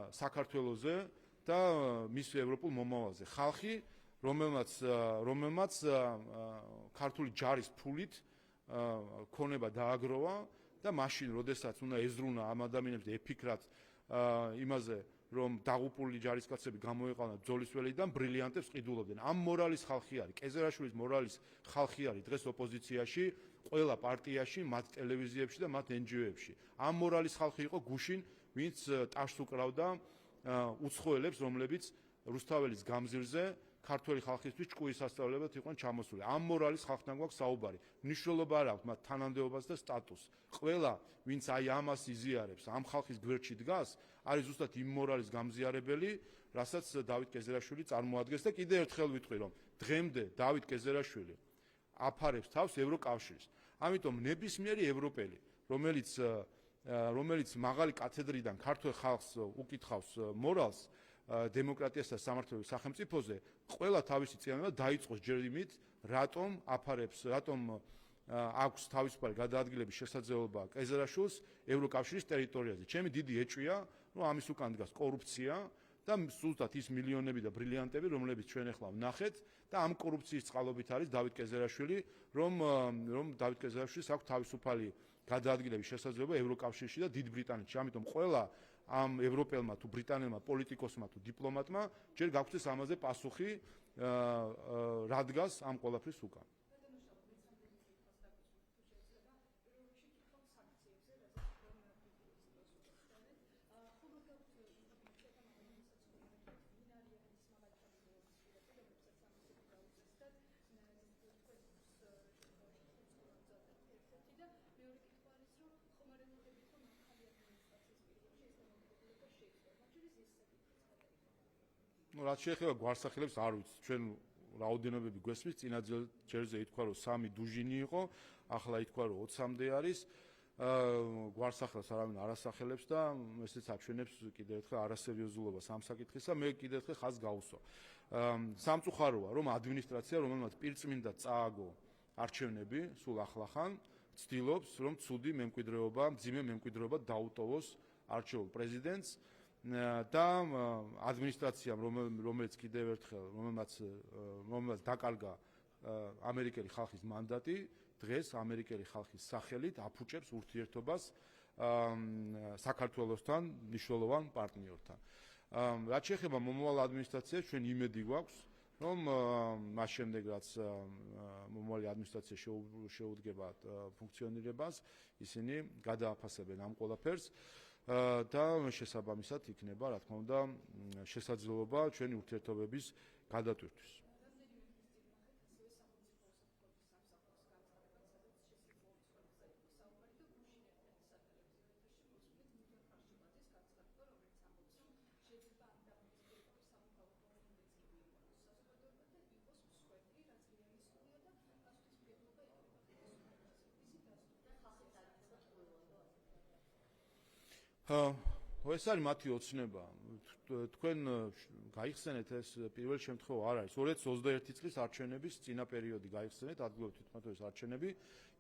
საქართველოზე და მის ევროპულ მომავალზე. ხალხი, რომელმაც ქართული ჯარის ფულით ქონება დააგროვა და მაშინ, როდესაც უნდა ეზრუნა ამ ადამიანებს და ეფიქრათ იმაზე, რომ დაღუპული ჯარისკაცები გამოეყავათ ბრძოლის ველიდან, ბრილიანტებს ყიდულობდნენ. ამ მორალის ხალხი არის, კეზერაშვილის მორალის ხალხი არის დღეს ოპოზიციაში, ყველა პარტიაში, მათ ტელევიზიებში და მათ NGO-ებში. ამ მორალის ხალხი იყო გუშინ, ვინც ტაშს უკრავდა უცხოელებს, რომლებიც რუსთაველის გამზირზე ქართველი ხალხისთვის ჭკუის სასწავლებად იყვნენ ჩამოსული. ამ მორალის ხალხთან გვაქვს საუბარი. მნიშვნელობა არ აქვს მათ თანამდებობას და სტატუსს. ყველა, ვინც აი ამას იზიარებს, ამ ხალხის გვერდში დგას, არის ზუსტად იმ მორალის გამზიარებელი, რასაც დავით კეზერაშვილი წარმოადგენს და კიდევ ერთხელ ვიტყვი, რომ დღემდე დავით კეზერაშვილი აფარებს თავს ევროკავშირს. ამიტომ ნებისმიერი ევროპელი, რომელიც მაღალი კათედრიდან ქართველ ხალხს უკითხავს მორალს, დემოკრატიას და სამართლების სახელმწიფოზე, ყველა თავისი წინააღმდეგ დაიწყოს ჯერ იმით, რატომ აფარებს, რატომ აქვს თავისუფალი გადაადგილების შესაძლებლობა კეზერაშვილს ევროკავშირის ტერიტორიაზე. ჩემი დიდი ეჭვია, რომ ამის უკან დგას კორუფცია და ზუსტად ის მილიონები და ბრილიანტები, რომლებიც ჩვენ ახლა ვნახეთ და ამ კორუფციის წყალობით არის დავით კეზერაშვილი, რომ დავით კეზერაშვილს აქვს თავისუფალი გადაადგილების შესაძლებლობა ევროკავშირში და დიდ ბრიტანეთში. ამიტომ ყველა ამ ევროპელმა თუ ბრიტანელმა პოლიტიკოსმა თუ დიპლომატმა ჯერ გაგვცეს ამაზე პასუხი, რა დგას ამ ყველაფრის უკან. რაც შეეხება გვარსახელებს, არ ვიცი, ჩვენ რაოდენობები გვესმის, წინა ჯერზე ითქვა, რომ 3 დუჟინი იყო, ახლა ითქვა, რომ 20-მდე არის. გვარსახელს არავინ არასახელებს და ესეც აჩვენებს კიდევ ერთხელ არასერიოზულობას ამ საკითხისა. მე კიდევ ერთხელ ხაზს გავუსვა. სამწუხაროა, რომ ადმინისტრაცია, რომელმაც პირწმინდა წააგო არჩევნები სულ ახლახან, ცდილობს, რომ ცუდი მემკვიდრეობა, მძიმე მემკვიდრეობა დაუტოვოს არჩეულ პრეზიდენტს და ადმინისტრაციამ, რომელიც კიდევ ერთხელ, რომელმაც დაკარგა ამერიკელი ხალხის მანდატი, დღეს ამერიკელი ხალხის სახელით აფუჭებს ურთიერთობას საქართველოსთან მნიშვნელოვან პარტნიორთან. რაც შეეხება მომავალ ადმინისტრაციას, ჩვენ იმედი გვაქვს, რომ მას შემდეგ რაც მომავალი ადმინისტრაცია შეუდგება ფუნქციონირებას, ისინი გადააფასებენ ამ ყველაფერს და შესაბამისად იქნება, რა თქმა უნდა, შესაძლებლობა ჩვენი ურთიერთობების გადატვირთვის. ეს არის მათი ოცნება. თქვენ გაიხსენეთ ეს პირველ შემთხვევა არ არის. 2021 წლის არჩევნების წინა პერიოდი გაიხსენეთ, ადგილობრივი თვითმმართველობის არჩევნები.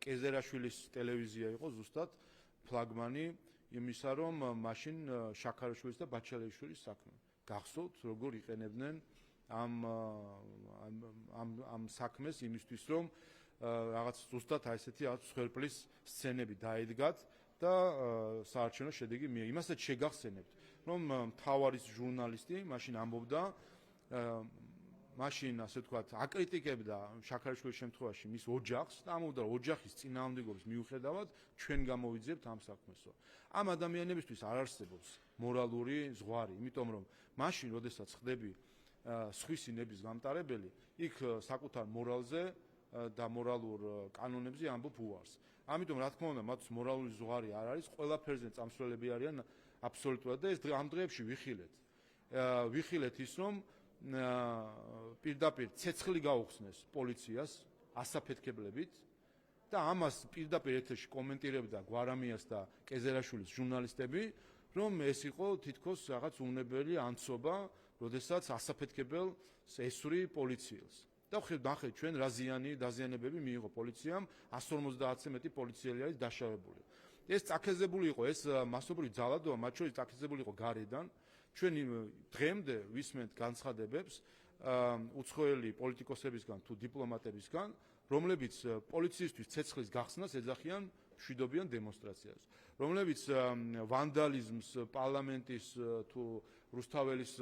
კეზერაშვილის ტელევიზია იყო ზუსტად ფლაგმანი იმისა, რომ მაშინ შაქარაშვილის და ბაჩალეიშვილის საქმე. გახსოვთ, როგორ იყენებდნენ ამ საქმეს იმისთვის, რომ რაღაც ზუსტად ესეთი მსხვერპლის სცენები დაედგათ და საარჩევნო შედეგი მიიღო. იმასაც შეგახსენებთ, რომ მთავარი ჟურნალისტი მაშინ ამბობდა, მაშინ ასე ვთქვათ, აკრიტიკებდა შაქარიშვილის შემთხვევაში მის ოჯახს და ამბობდა, რომ ოჯახის წინააღმდეგობის მიუხედავად ჩვენ გამოვიძიებთ ამ საქმესო. ამ ადამიანებისთვის არ არსებობს მორალური ზღვარი, იმიტომ რომ მაშინ, როდესაც ხდები სხვისი ნების გამტარებელი, იქ საკუთარ მორალზე და მორალურ კანონებზე ამბობ უარს. ამიტომ რა თქმა უნდა, მათ მორალური ზღვარი არ არის, ყველაფერზე წამსვლელები არიან აბსოლუტურად და ეს ამ დღეებში ვიხილეთ. ვიხილეთ ის, რომ პირდაპირ ცეცხლი გაუხსნეს პოლიციას ასაფეთქებლებით და ამას პირდაპირ ეთერში კომენტირებდა გვარამიას და კეზერაშვილის ჟურნალისტები, რომ ეს იყო თითქოს რაღაც უნებელი ანცობა, როდესაც ასაფეთქებელს ესვრი პოლიციელს. და ნახეთ ჩვენ რა დაზიანებები მიიღო პოლიციამ, 150-ზე მეტი პოლიციელი არის დაშავებული. ეს წაქეზებული იყო, ეს მასობრივი ძალადობა, მათ შორის წაქეზებული იყო გარედან. ჩვენ დღემდე ვისმენთ განცხადებებს უცხოელი პოლიტიკოსებისგან თუ დიპლომატებისგან, რომლებიც პოლიციისთვის ცეცხლის გახსნას ეძახიან მშვიდობიან დემონსტრაციას, რომლებიც ვანდალიზმს პარლამენტის თუ რუსთაველის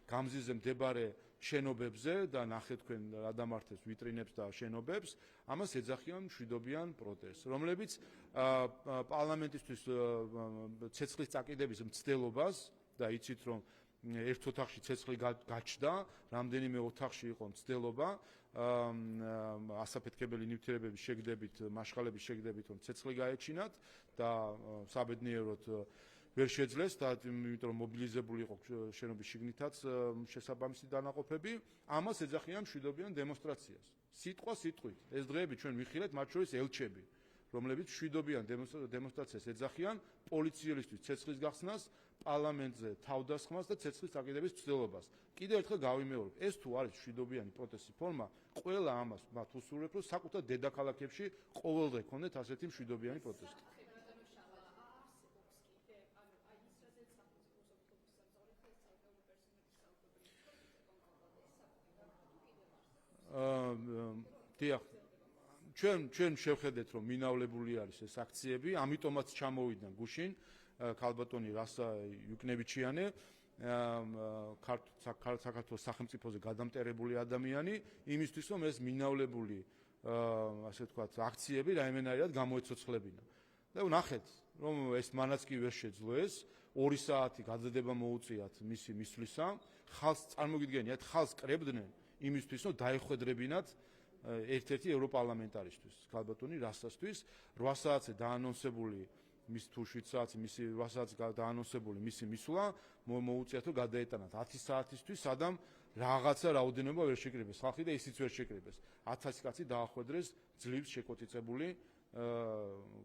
გამზირზე მდებარე შენობებზე და ნახეთ თქვენ რა დამართეს ვიტრინებს და შენობებს, ამას ეძახიან მშვიდობიან პროტესტს, რომლებიც პარლამენტისთვის ცეცხლის წაკიდების მცდელობას და იცით რომ ერთ ოთახში ცეცხლი გაჩნდა, რამდენიმე ოთახში იყო მცდელობა, ასაფეთქებელი ნივთიერებების შეგდებით, მაშხალების შეგდებით, რომ ცეცხლი გაეჩინათ და საბედნიეროდ ვერ შეძლეს და იმიტომ რომ მობილიზებული იყო შენობის შიგნითაც შესაბამისი დანაყოფები, ამას ეძახიან მშვიდობიან დემონსტრაციას. სიტყვა სიტყვით. ეს დღეები ჩვენ ვიხილეთ, მათ შორის ელჩები, რომლებიც მშვიდობიან დემონსტრაციას ეძახიან პოლიციელისთვის ცეცხლის გახსნას, პარლამენტზე თავდასხმას და ცეცხლის წაკიდების მცდელობას. კიდევ ერთხელ გავიმეორებ, ეს თუ არის მშვიდობიანი პროტესტის ფორმა, ყველა ამას მათ უსურვებ, რომ საკუთარ დედაქალაქებში ყოველდღე ქონდეთ ასეთი მშვიდობიანი პროტესტი. დიახ, ჩვენ შევხედეთ, რომ მინავლებული არის ეს აქციები, ამიტომაც ჩამოვიდნენ გუშინ ქალბატონი რასა იუკნევიჩიანი, საქართველოს სახელმწიფოზე გადამტერებული ადამიანი, იმისთვის რომ ეს მინავლებული ასე ვთქვათ აქციები რაიმენაირად გამოეცოცხლებინა. და ნახეთ, რომ ეს მანაც კი ვერ შეძლო ეს 2 საათი გადადება მოუწიათ მისი მისვლისა, ხალხს წარმოგიდგენიათ, ხალხს კრებდნენ იმისთვის, რომ დაეხვედრებინათ ერთ-ერთი ევროპარლამენტარისთვის, ქალბატონი რასასთვის, 8 საათზე დაანონსებული მის თუ 7 საათი მისი 8 საათზე დაანონსებული მისი მისვლა მოუწიათ, რომ გადაეტანათ 10 საათისთვის, სადამ რაღაცა რაოდენობა ვერ შეკრიბეს ხალხი და ისიც ვერ შეკრიბეს. 1000 კაცი დაახვედრეს ძლივს შეკოწიწებული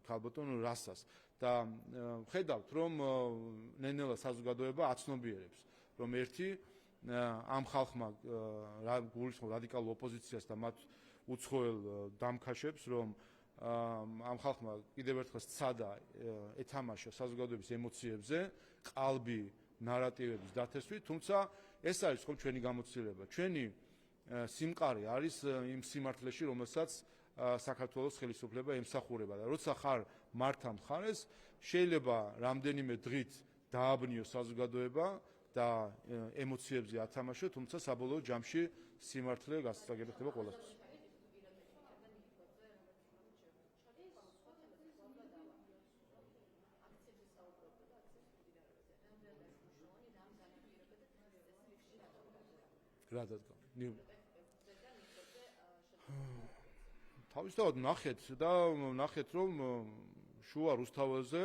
ქალბატონ რასას და ხედავთ რომ ნენელა საზოგადოება აცნობიერებს რომ ერთი ამ ხალხმა გულისხმობ რადიკალურ ოპოზიციას და მათ უცხოელ დამქაშებს რომ ამ ხალხმა კიდევ ერთხელ სცადა ეთამაშა საზოგადოების ემოციებზე ყალბი ნარატივების დათესვით თუმცა ეს არის ხომ ჩვენი გამოცდილება ჩვენი სიმყარე არის იმ სიმართლეში რომელსაც საქართველოს ხელისუფლება ემსახურება და როცა ხარ მართა მხარეს შეიძლება რამდენიმე დღით დააბნიო საზოგადოება და ემოციებზე ათამაშო თუმცა საბოლოო ჯამში სიმართლე გასაგები ხდება ყველასთვის რა დადგა თავისთავად ნახეთ რომ შუა რუსთაველზე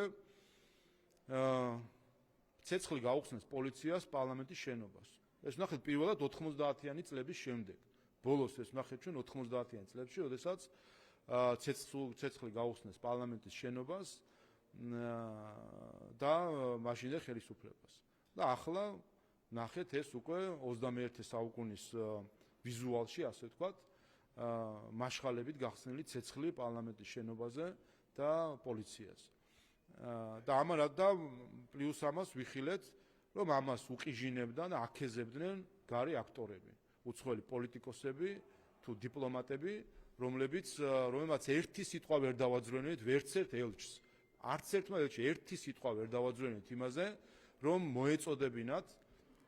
ცეცხლი გაუხსნეს პოლიციას პარლამენტის შენობას ეს ნახეთ პირველად 90-იანი წლების შემდეგ ბოლოს ეს ნახეთ ჩვენ 90-იანი წლებში როდესაც ცეცხლი გაუხსნეს პარლამენტის შენობას და მაშინდელ ხელისუფლებას და ახლა ნახეთ ეს უკვე 21 საუკუნის ვიზუალში ასე ვთქვათ მაშხალებით გახსნილი ცეცხლი პარლამენტის შენობაზე და პოლიციაზე და ამარად და პლუს ამას ვიხილეთ რომ ამას უყიჟინებდნენ და აქეზებდნენ გარე აქტორები უცხოელი პოლიტიკოსები თუ დიპლომატები რომლებმაც ერთი სიტყვა ვერ დავაძროინეთ ვერც ერთ ელჩს არც ერთმა ელჩი ერთი სიტყვა ვერ დავაძროინეთ იმაზე რომ მოეწოდებინათ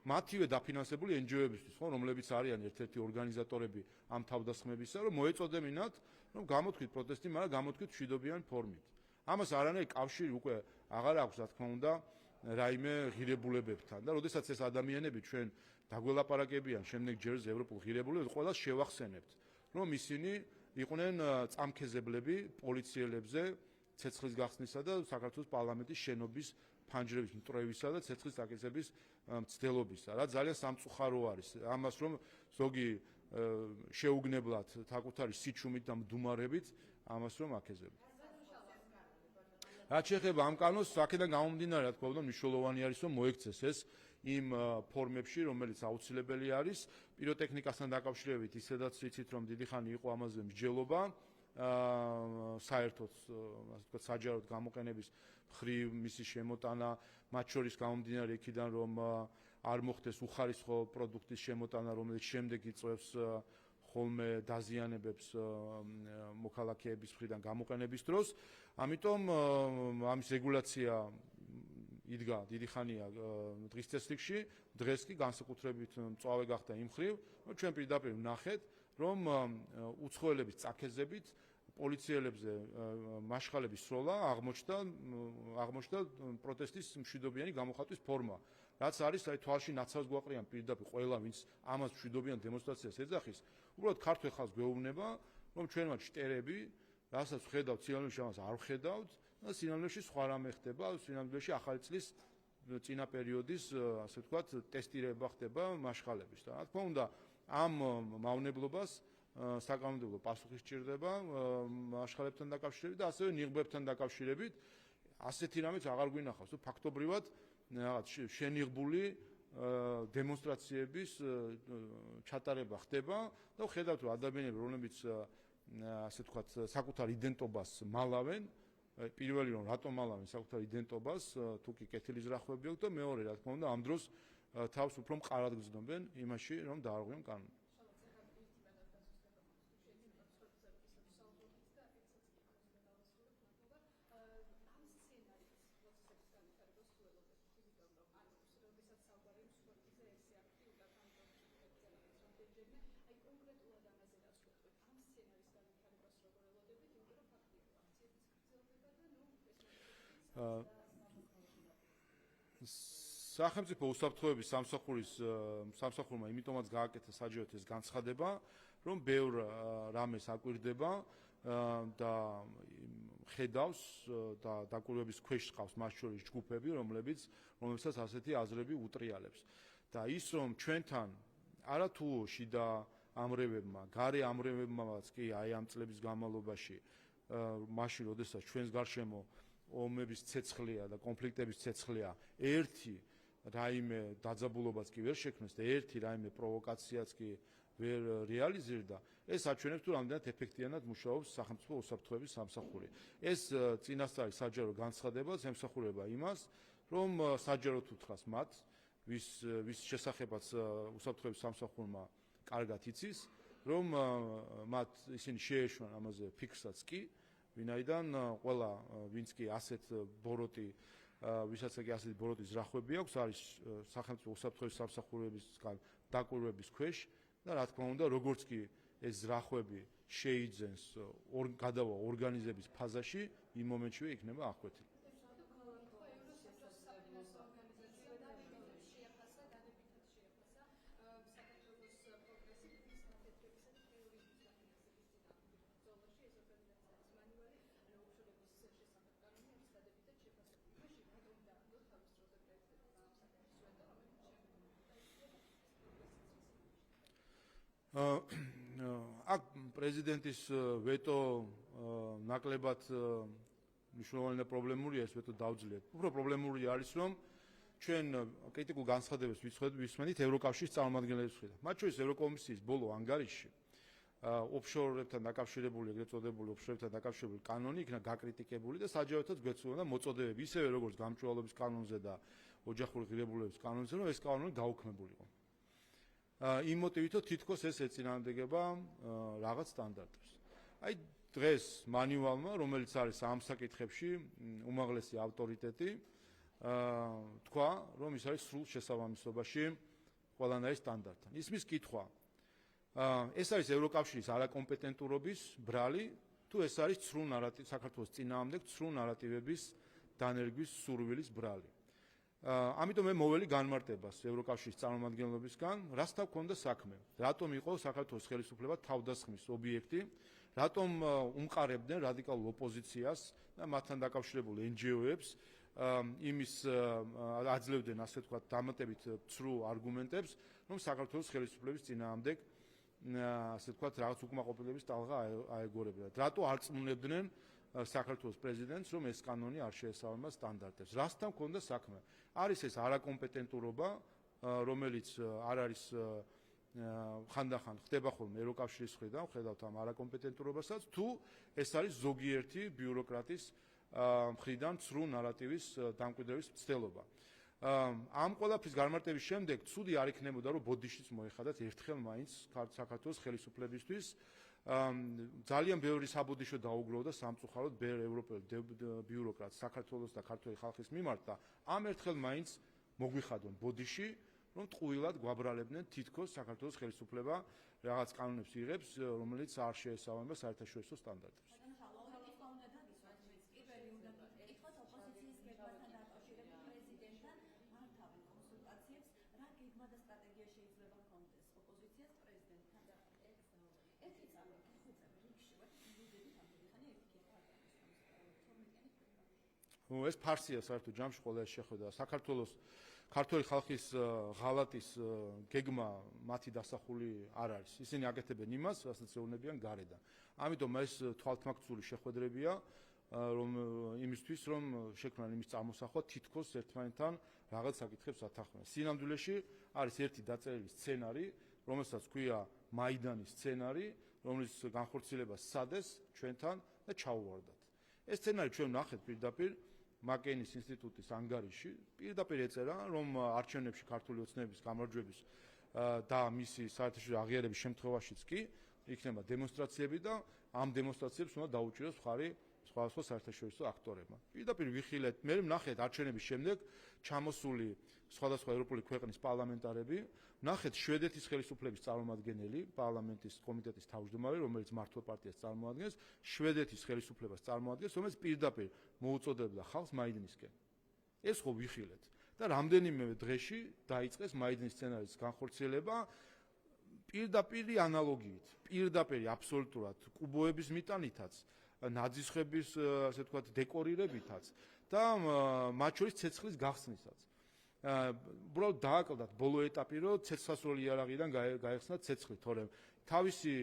მათივე დაფინანსებული NGO-ებისთვის, ხო, რომლებიც არიან ერთ-ერთი ორგანიზატორები ამ თავდასხმებისა, რომ მოეწოდებინათ, რომ გამოთქვით პროტესტი, მაგრამ გამოთქვით მშვიდობიან ფორმით. ამას არანაირი კავშირი უკვე აღარ აქვს, რა თქმა უნდა, რაიმე ღირებულებებთან და როდესაც ეს ადამიანები ჩვენ დაგველაპარაკებიან შემდეგ ჯერს ევროპულ ღირებულებებს, ყველას შევახსენებთ, რომ ისინი იყვნენ წამქეზებლები პოლიციელებზე ცეცხლის გახსნისა და საქართველოს პარლამენტის შენობის ფანჯრების მტრევისა და ცეცხლის დაკისრების მცდელობისა, რა ძალიან სამწუხარო არის. ამას რომ ზოგი შეუგნებლად საკუთარი სიჩუმით და მდუმარებით ამას რომ აქეზებდა. რაც შეეხება ამ კანონს, აქედან გამომდინარე, რა თქმა უნდა, მნიშვნელოვანი არის რომ მოექცეს ეს იმ ფორმებში, რომელიც აუცილებელი არის, პიროტექნიკასთან დაკავშირებით ისედაც ვიცით, რომ დიდი ხანი იყო ამაზე მსჯელობა, საერთოდ, ასე ვთქვათ, საჯაროდ გამოყენების მხრივ მისი შემოტანა, მათ შორის გამომდინარე იქიდან, რომ არ მოხდეს უხარისხო პროდუქტის შემოტანა, რომელიც შემდეგ იწვევს ხოლმე დაზიანებებს მოქალაქეების მხრიდან გამოყენების დროს. ამიტომ ამის რეგულაცია იდგა დიდი ხანია დღის წესრიგში, დღეს კი განსაკუთრებით მწვავე გახდა იმ მხრივ, რომ ჩვენ პირდაპირ ვნახეთ, რომ უცხოელების წაქეზებით პოლიციელებზე მაშხალების სროლა აღმოჩნდა პროტესტის მშვიდობიანი გამოხატვის ფორმა, რაც არის აი თვალში ნაცავს გვაყრიან პირდაპირ ყველა, ვინც ამას მშვიდობიან დემონსტრაციას ეძახის, უბრალოდ ქართულ ხალხს გვეუბნება, რომ ჩვენ ვართ შტერები, რასაც ვხედავთ სინამდვილეში ამას არ ვხედავთ და სინამდვილეში სხვა რამე ხდება, სინამდვილეში ახალი წლის წინა პერიოდის, ასე ვთქვათ, ტესტირება ხდება მაშხალების და რა თქმა უნდა, ამ მავნებლობას საკანონმდებლო პასუხი სჭირდება მაშხალებთან დაკავშირებით და ასევე ნიღბებთან დაკავშირებით. ასეთი რამეც აღარ გვინახავს, რომ ფაქტობრივად რაღაც შენიღბული დემონსტრაციების ჩატარება ხდება და ხედავთ, რომ ადამიანები, რომლებიც ასე ვთქვათ, საკუთარ იდენტობას მალავენ, პირველი რომ რატომ მალავენ საკუთარ იდენტობას, თუ კი კეთილის რახვები აქვს და მეორე, რა თქმა უნდა, ამ დროს თავს უფრო მყარად გრძნობენ იმაში, რომ დაარღვიონ კანონი. სახელმწიფო უსაფრთხოების სამსახურმა იმიტომაც გააკეთა საჯაროდ ეს განცხადება, რომ ბევრ რამეს აკვირდება და ხედავს და დაკვირვების ქვეშ ყავს მათ შორის ჯგუფები, რომლებსაც ასეთი აზრები უტრიალებს. და ის რომ ჩვენთან არათუ შიდა ამრევებმა, გარე ამრევებმაც კი აი ამ წლების განმავლობაში, მაშინ როდესაც ჩვენს გარშემო ომების ცეცხლია და კონფლიქტების ცეცხლია, ერთი რაიმე დაძაბულობაც კი ვერ შექმნეს და ერთი რაიმე პროვოკაციაც კი ვერ რეალიზირდა, ეს აჩვენებს თუ რამდენად ეფექტიანად მუშაობს სახელმწიფო უსაფრთხოების სამსახური. ეს წინასწარი საჯარო განცხადებაც ემსახურება იმას, რომ საჯაროდ უთხრას მათ, ვის შესახებაც უსაფრთხოების სამსახურმა კარგად იცის, რომ მათ ისინი შეეშვან ამაზე ფიქრსაც კი, ვინაიდან ყველა ვინც კი ასეთ ბოროტი ვისაც კი ასეთი ბოროტი ზრახვები აქვს, არის სახელმწიფო უსაფრთხოების სამსახურებისგან დაკვირვების ქვეშ და რა თქმა უნდა, როგორც კი ეს ზრახვები შეიძენს გადავა ორგანიზების ფაზაში, იმ მომენტშივე იქნება აღკვეთილი. აქ პრეზიდენტის ვეტო ნაკლებად მნიშვნელოვანი და პრობლემურია, ეს ვეტო დავძლიათ. უფრო პრობლემური არის, რომ ჩვენ კრიტიკულ განცხადებებს ვისმენთ ევროკავშირის წარმომადგენლების მხრიდან. მათ შორის ევროკომისიის ბოლო ანგარიში ოფშორებთან დაკავშირებული, ეგრეთ წოდებული ოფშორებთან დაკავშირებული კანონი იქნა გაკრიტიკებული და საჯაროდაც გვეცხოვნა მოწოდებები, ისევე როგორც გამჭვირვალობის კანონზე და ოჯახური ღირებულებების კანონზე, რომ ეს კანონი გაუქმებულიყო. იმ მოტივით, თითქოს ეს ეწინააღმდეგება რაღაც სტანდარტებს. აი დღეს მანიუალმა, რომელიც არის ამ საკითხებში უმაღლესი ავტორიტეტი, თქვა, რომ ის არის სრულ შესაბამისობაში ყველანაირ სტანდარტთან. ისმის კითხვა, ეს არის ევროკავშირის არაკომპეტენტურობის ბრალი, თუ ეს არის საქართველოს წინააღმდეგ ცრუ ნარატივების დანერგვის სურვილის ბრალი. ამიტომ მე მოველი განმარტებას ევროკავშირის წარმომადგენლობისგან, რასთან ჰქონდა საქმე, რატომ იყო საქართველოს ხელისუფლება თავდასხმის ობიექტი, რატომ უმყარებდნენ რადიკალურ ოპოზიციას და მათთან დაკავშირებულ NGO-ებს, იმის აძლევდნენ ასე ვთქვათ დამატებით ცრუ არგუმენტებს, რომ საქართველოს ხელისუფლების წინააღმდეგ ასე ვთქვათ რაღაც უკმაყოფილების ტალღა აეგორებდა. რატო არ წმუნებდნენ საქართველოს პრეზიდენტს, რომ ეს კანონი არ შეესაბამება სტანდარტებს. რასთან ჰქონდა საქმე? არის ეს არაკომპეტენტურობა, რომელიც არ არის ხანდახან ხდება ხოლმე ევროკავშირის მხრიდან, ხედავთ ამ არაკომპეტენტურობასაც, თუ ეს არის ზოგიერთი ბიუროკრატის მხრიდან ცრუ ნარატივის დამკვიდრების მცდელობა. ამ ყველაფრის განმარტების შემდეგ ცუდი არ იქნებოდა, რომ ბოდიშიც მოეხადათ ერთხელ მაინც საქართველოს ხელისუფლებისთვის ძალიან ბევრი საბოდიშო დაუგროვდა სამწუხაროდ ბევრ ევროპელ ბიუროკრატს საქართველოს და ქართული ხალხის მიმართ და ამ ერთხელ მაინც მოგვიხადონ ბოდიში, რომ ტყუილად გვაბრალებდნენ თითქოს საქართველოს ხელისუფლება რაღაც კანონებს იღებს, რომელიც არ შეესაბამება საერთაშორისო სტანდარტებს. ეს ფარსია საერთოდ ჯამში ყველა ეს შეხვედრა. საქართველოს ქართული ხალხის ღალატის გეგმა მათი დასახული არ არის. ისინი აკეთებენ იმას, რასაც ეუბნებიან გარედან. ამიტომ ეს თვალთმაქცული შეხვედრებია, რომ იმისთვის, რომ შექმნან იმის წარმოსახვა, თითქოს ერთმანეთთან რაღაც საკითხებს ათანხმენ. სინამდვილეში არის ერთი დაწერილი სცენარი, რომელსაც ქვია მაიდანის სცენარი, რომლის განხორციელება სცადეს ჩვენთან და ჩაუვარდათ. ეს სცენარი ჩვენ ვნახეთ პირდაპირ მაკეინის ინსტიტუტის ანგარიში, პირდაპირ ეწერა, რომ არჩევნებში ქართული ოცნების გამარჯვების და მისი საერთაშორისო აღიარების შემთხვევაშიც კი იქნება დემონსტრაციები და ამ დემონსტრაციებს უნდა დაუჭიროს მხარი სხვადასხვა საერთაშორისო აქტორებმა. პირდაპირ ვიხილეთ, მე ვნახეთ არჩევნების შემდეგ ჩამოსული სხვადასხვა ევროპული ქვეყნის პარლამენტარები, ვნახეთ შვედეთის ხელისუფლების წარმომადგენელი, პარლამენტის კომიტეტის თავმჯდომარე, რომელიც მართლ პარტიას წარმოადგენს, შვედეთის ხელისუფლებას წარმოადგენს, რომელიც პირდაპირ მოუწოდებდა ხალხს მაიდნისკენ. ეს ხო ვიხილეთ და რამდენიმე დღეში დაიწყეს მაიდნის სცენარის განხორციელება პირდაპირი ანალოგიით, პირდაპირ აბსოლუტურად კუბოების მიტანითაც, ნაძისხების ასე ვთქვათ დეკორირებითაც და მათ შორის ცეცხლის გახსნისაც. უბრალოდ დააკლდათ ბოლო ეტაპი, რომ ცეცხლსასროლი იარაღიდან გაეხსნათ ცეცხლი, თორემ თავისი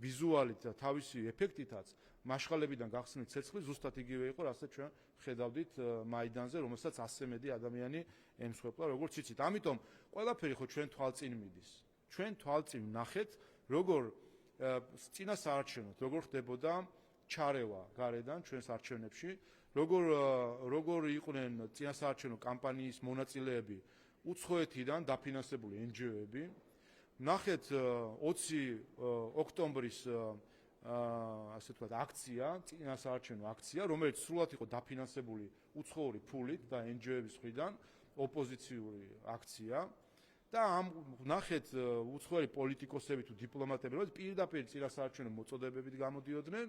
ვიზუალით და თავისი ეფექტითაც მაშხალებიდან გახსნილი ცეცხლი ზუსტად იგივე იყო, რასაც ჩვენ ხედავდით მაიდანზე, რომელსაც ასე მეტი ადამიანი ემსხვერპლა, როგორც იცით. ამიტომ ყველაფერი ხო ჩვენ თვალწინ მიდის. ჩვენ თვალწინ ნახეთ, როგორ წინასაარჩევნოდ, როგორ ხდებოდა ჩარევა გარედან ჩვენს არჩევნებში, როგორ იყვნენ წინასაარჩევნო კამპანიის მონაწილეები უცხოეთიდან დაფინანსებული NGO-ები. ნახეთ 20 ოქტომბრის ასე ვთქვათ აქცია, წინასაარჩევნო აქცია, რომელიც სრულად იყო დაფინანსებული უცხოური ფულით და NGO-ების მხრიდან, ოპოზიციური აქცია. და ამ ნახეთ უცხოელი პოლიტიკოსები თუ დიპლომატები, რომელიც პირდაპირ წინასაარჩევნო მოწოდებებით გამოდიოდნენ,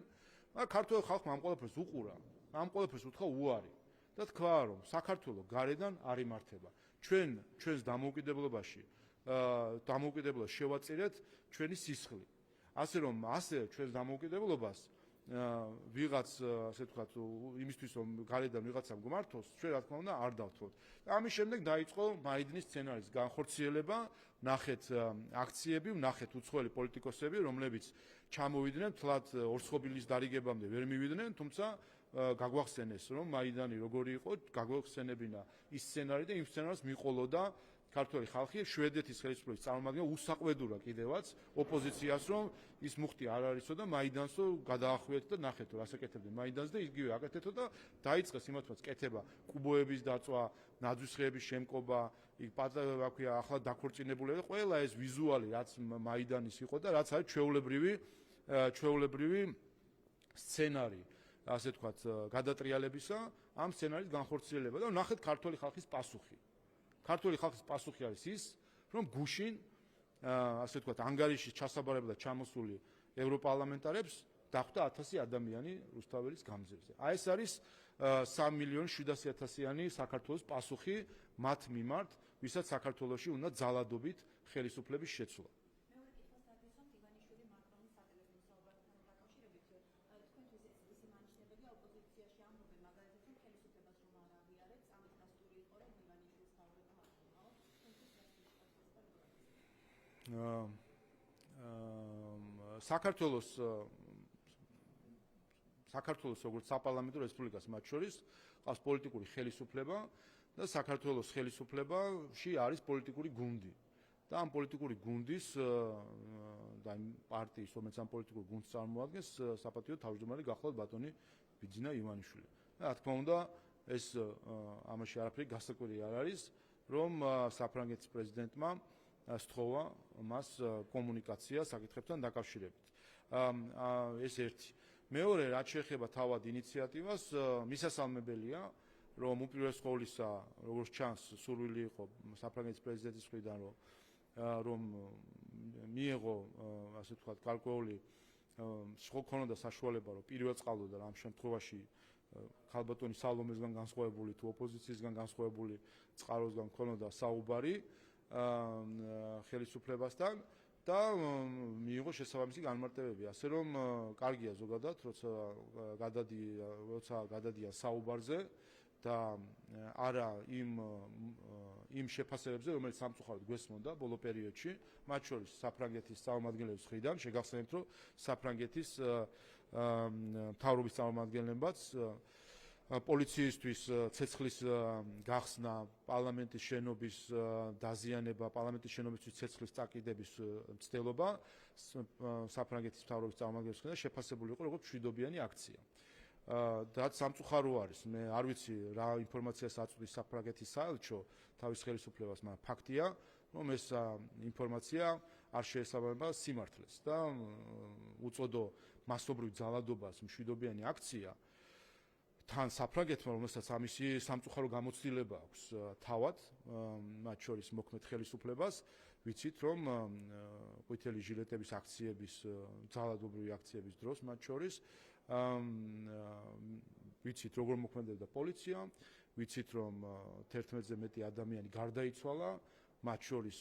მაგრამ ქართველ ხალხმა ამ ყველაფერს უყურა, ამ ყველაფერს უთხრა უარი და თქვა, რომ საქართველოს გარედან არ იმართება. ჩვენს დამოუკიდებლობაში შევაწირეთ ჩვენი სისხლი. ასე რომ ჩვენს დამოუკიდებლობას ვიღაც ასე ვთქვათ იმისთვის რომ გარედან ვიღაცამ გმართოს, ჩვენ რა თქმა უნდა არ დავთხოვთ. ამის შემდეგ დაიწყო მაიდნის სცენარის განხორციელება, ნახეთ აქციები, ნახეთ უცხოელი პოლიტიკოსები, რომლებიც ჩამოვიდნენ, თლათ ორსხობილის დარიგებამდე ვერ მივიდნენ, თუმცა გაგვახსენეს რომ მაიდანი როგორი იყო, გაგვახსენებინა ის სცენარი და იმ სცენარს მიყოლოდა ქართველი ხალხი შვედეთის ხელისუფლების წარმომადგენელი უსაყვედურა კიდევაც ოპოზიციას რომ ის მუხტი არ არისო და მაიდანსო გადაახვიეთ და ნახეთო რას აკეთებდნენ მაიდანს და იგივე აკეთეთო და დაიწყეს იმათაც კეთება კუბოების დაწვა, ნაძვისხეების შემკობა, იქ პატარა ქვია ახლა დაქორწინებული და ყველა ეს ვიზუალი რაც მაიდანის იყო და რაც არის ჩვეულებრივი სცენარი ასე ვთქვათ გადატრიალებისა ამ სცენარის განხორციელება და ნახეთ ქართველი ხალხის პასუხი. ქართველი ხალხის პასუხი არის ის, რომ გუშინ ასე ვთქვათ ანგარიშის ჩასაბარებლად ჩამოსული ევროპარლამენტარებს დახვდა 1000 ადამიანი რუსთაველის გამზირზე. ეს არის 3.700.000-იანი საქართველოს პასუხი მათ მიმართ, ვისაც საქართველოში უნდა ძალადობით ხელისუფლების შეცვლა. საქართველოს როგორც საპარლამენტო რესპუბლიკას მათ შორის ყავს პოლიტიკური ხელისუფლება და საქართველოს ხელისუფლებაში არის პოლიტიკური გუნდი. და ამ პოლიტიკური გუნდის და პარტიის, რომელიც ამ პოლიტიკურ გუნდს წარმოადგენს, საპატიო თავმჯდომარე გახლავთ ბატონი ბიძინა ივანიშვილი. რა თქმა უნდა, ეს ამაში არაფერი გასაკვირი არ არის, რომ საფრანგეთის პრეზიდენტმა სთხოვა მას კომუნიკაცია საკითხებთან დაკავშირებით. ეს ერთი. მეორე, რაც შეეხება თავად ინიციატივას, მისასალმებელია, რომ უპირველეს ყოვლისა, როგორც ჩანს, სურვილი იყო საფრანგეთის პრეზიდენტის მხრიდან, რომ მიეღო, ასე ვთქვათ, გარკვეული ჰქონოდა საშუალება, რომ პირველ წყალდოდა ამ შემთხვევაში ქალბატონი სალომესგან განსხვავებული თუ ოპოზიციისგან განსხვავებული წყაროსგან ჰქონოდა საუბარი ხელისუფლებასთან და მიიღო შესაბამისი განმარტებები. ასე რომ კარგია ზოგადად, როცა გადადიან საუბარზე და არა იმ შეფასებებზე, რომელიც სამწუხაროდ გვესმოდა ბოლო პერიოდში, მათ შორის საფრანგეთის წარმომადგენლების მხრიდან, შეგახსენებთ, რომ საფრანგეთის მთავრობის წარმომადგენლებაც პოლიციისთვის ცეცხლის გახსნა, პარლამენტის შენობის დაზიანება, პარლამენტის შენობისთვის ცეცხლის წაკიდების მცდელობა საფრანგეთის მთავრობის წარმომადგენლების მხრიდან შეფასებული იყო როგორც მშვიდობიანი აქცია. რაც სამწუხარო არის, მე არ ვიცი რა ინფორმაციას აწვდის საფრანგეთის საელჩო თავის ხელისუფლებას, მაგრამ ფაქტია, რომ ეს ინფორმაცია არ შეესაბამება სიმართლეს და უწოდო მასობრივ ძალადობას მშვიდობიანი აქცია თან საფრანგეთმა, რომელსაც ამისი სამწუხარო გამოცდილება აქვს თავად, მათ შორის მოქმედ ხელისუფლებას, ვიცით, რომ ყვითელი ჟილეტების აქციების, ძალადობრივი აქციების დროს მათ შორის ვიცით, როგორ მოქმედებდა პოლიცია, ვიცით, რომ 11-ზე მეტი ადამიანი გარდაიცვალა, მათ შორის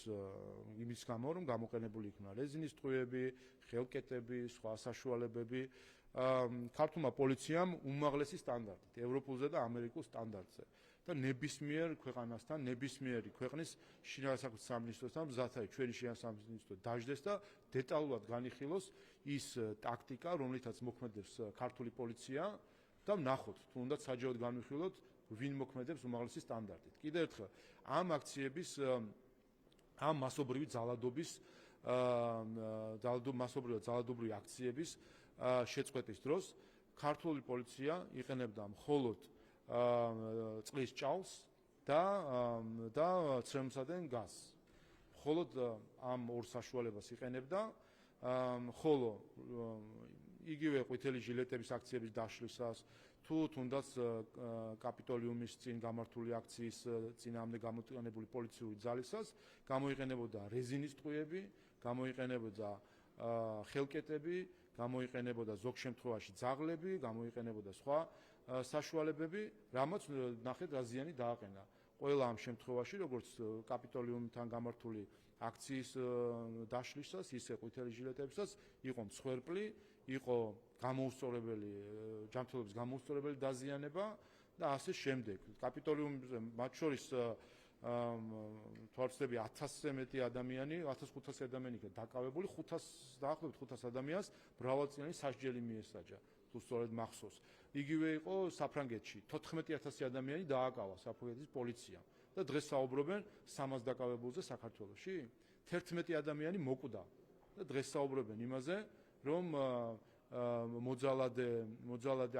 იმის გამო, რომ გამოყენებული იქნა რეზინის ტყვიები, ხელკეტები, სხვა საშუალებები ქართულმა პოლიციამ უმაღლესი სტანდარტით, ევროპულზე და ამერიკულ სტანდარტზე. და ნებისმიერ ქვეყანასთან, ნებისმიერი ქვეყნის შინაგან საქმეთა სამინისტროსთან მზად არის ჩვენი შინაგან საქმეთა სამინისტრო დაждდეს და დეტალურად განიხილოს ის ტაქტიკა, რომლითაც მოქმედებს ქართული პოლიცია და ვნახოთ, თუნდაც საჯაროდ განვიხილოთ, ვინ მოქმედებს უმაღლესი სტანდარტით. კიდევ ერთხელ, ამ აქციების, ამ მასობრივი ძალადობის, მასობრივი აქციების შეწყვეტის დროს ქართული პოლიცია იყენებდა მხოლოდ წყლის ჭალს და ცრემლსადენ გაზს. მხოლოდ ამ ორ საშუალებას იყენებდა, ხოლო იგივე ყვითელი ჟილეტების აქციების დაშლისას თუ თუნდაც კაპიტოლიუმის წინ გამართული აქციის წინააღმდეგ გამოყენებული პოლიციური ძალისას გამოიყენებოდა რეზინის ტყვიები, გამოიყენებოდა ხელკეტები, გამოიყენებოდა ზოგ შემთხვევაში ძაღლები, გამოიყენებოდა სხვა საშუალებები, რამაც ნახეთ რა ზიანი დააყენა. ყველა ამ შემთხვევაში, როგორც კაპიტოლიუმთან გამართული აქციის დაშლისას, ისე ყვითელი ჟილეტებსაც იყო მსხვერპლი, იყო გამოუსწორებელი, ჯანმრთელობის გამოუსწორებელი დაზიანება და ასე შემდეგ. კაპიტოლიუმზე მათ შორის თვალწინები 1000-ზე მეტი ადამიანი, 1500 ადამიანი იქნა დაკავებული, დაახლოებით 500 ადამიანს მრავალწლიანი სასჯელი მიესაჯა, თუ სწორედ მახსოვს. იგივე იყო საფრანგეთში, 14000 ადამიანი დააკავა საფრანგეთის პოლიციამ და დღეს საუბრობენ 300 დაკავებულზე საქართველოში. 11 ადამიანი მოკვდა და დღეს საუბრობენ იმაზე, რომ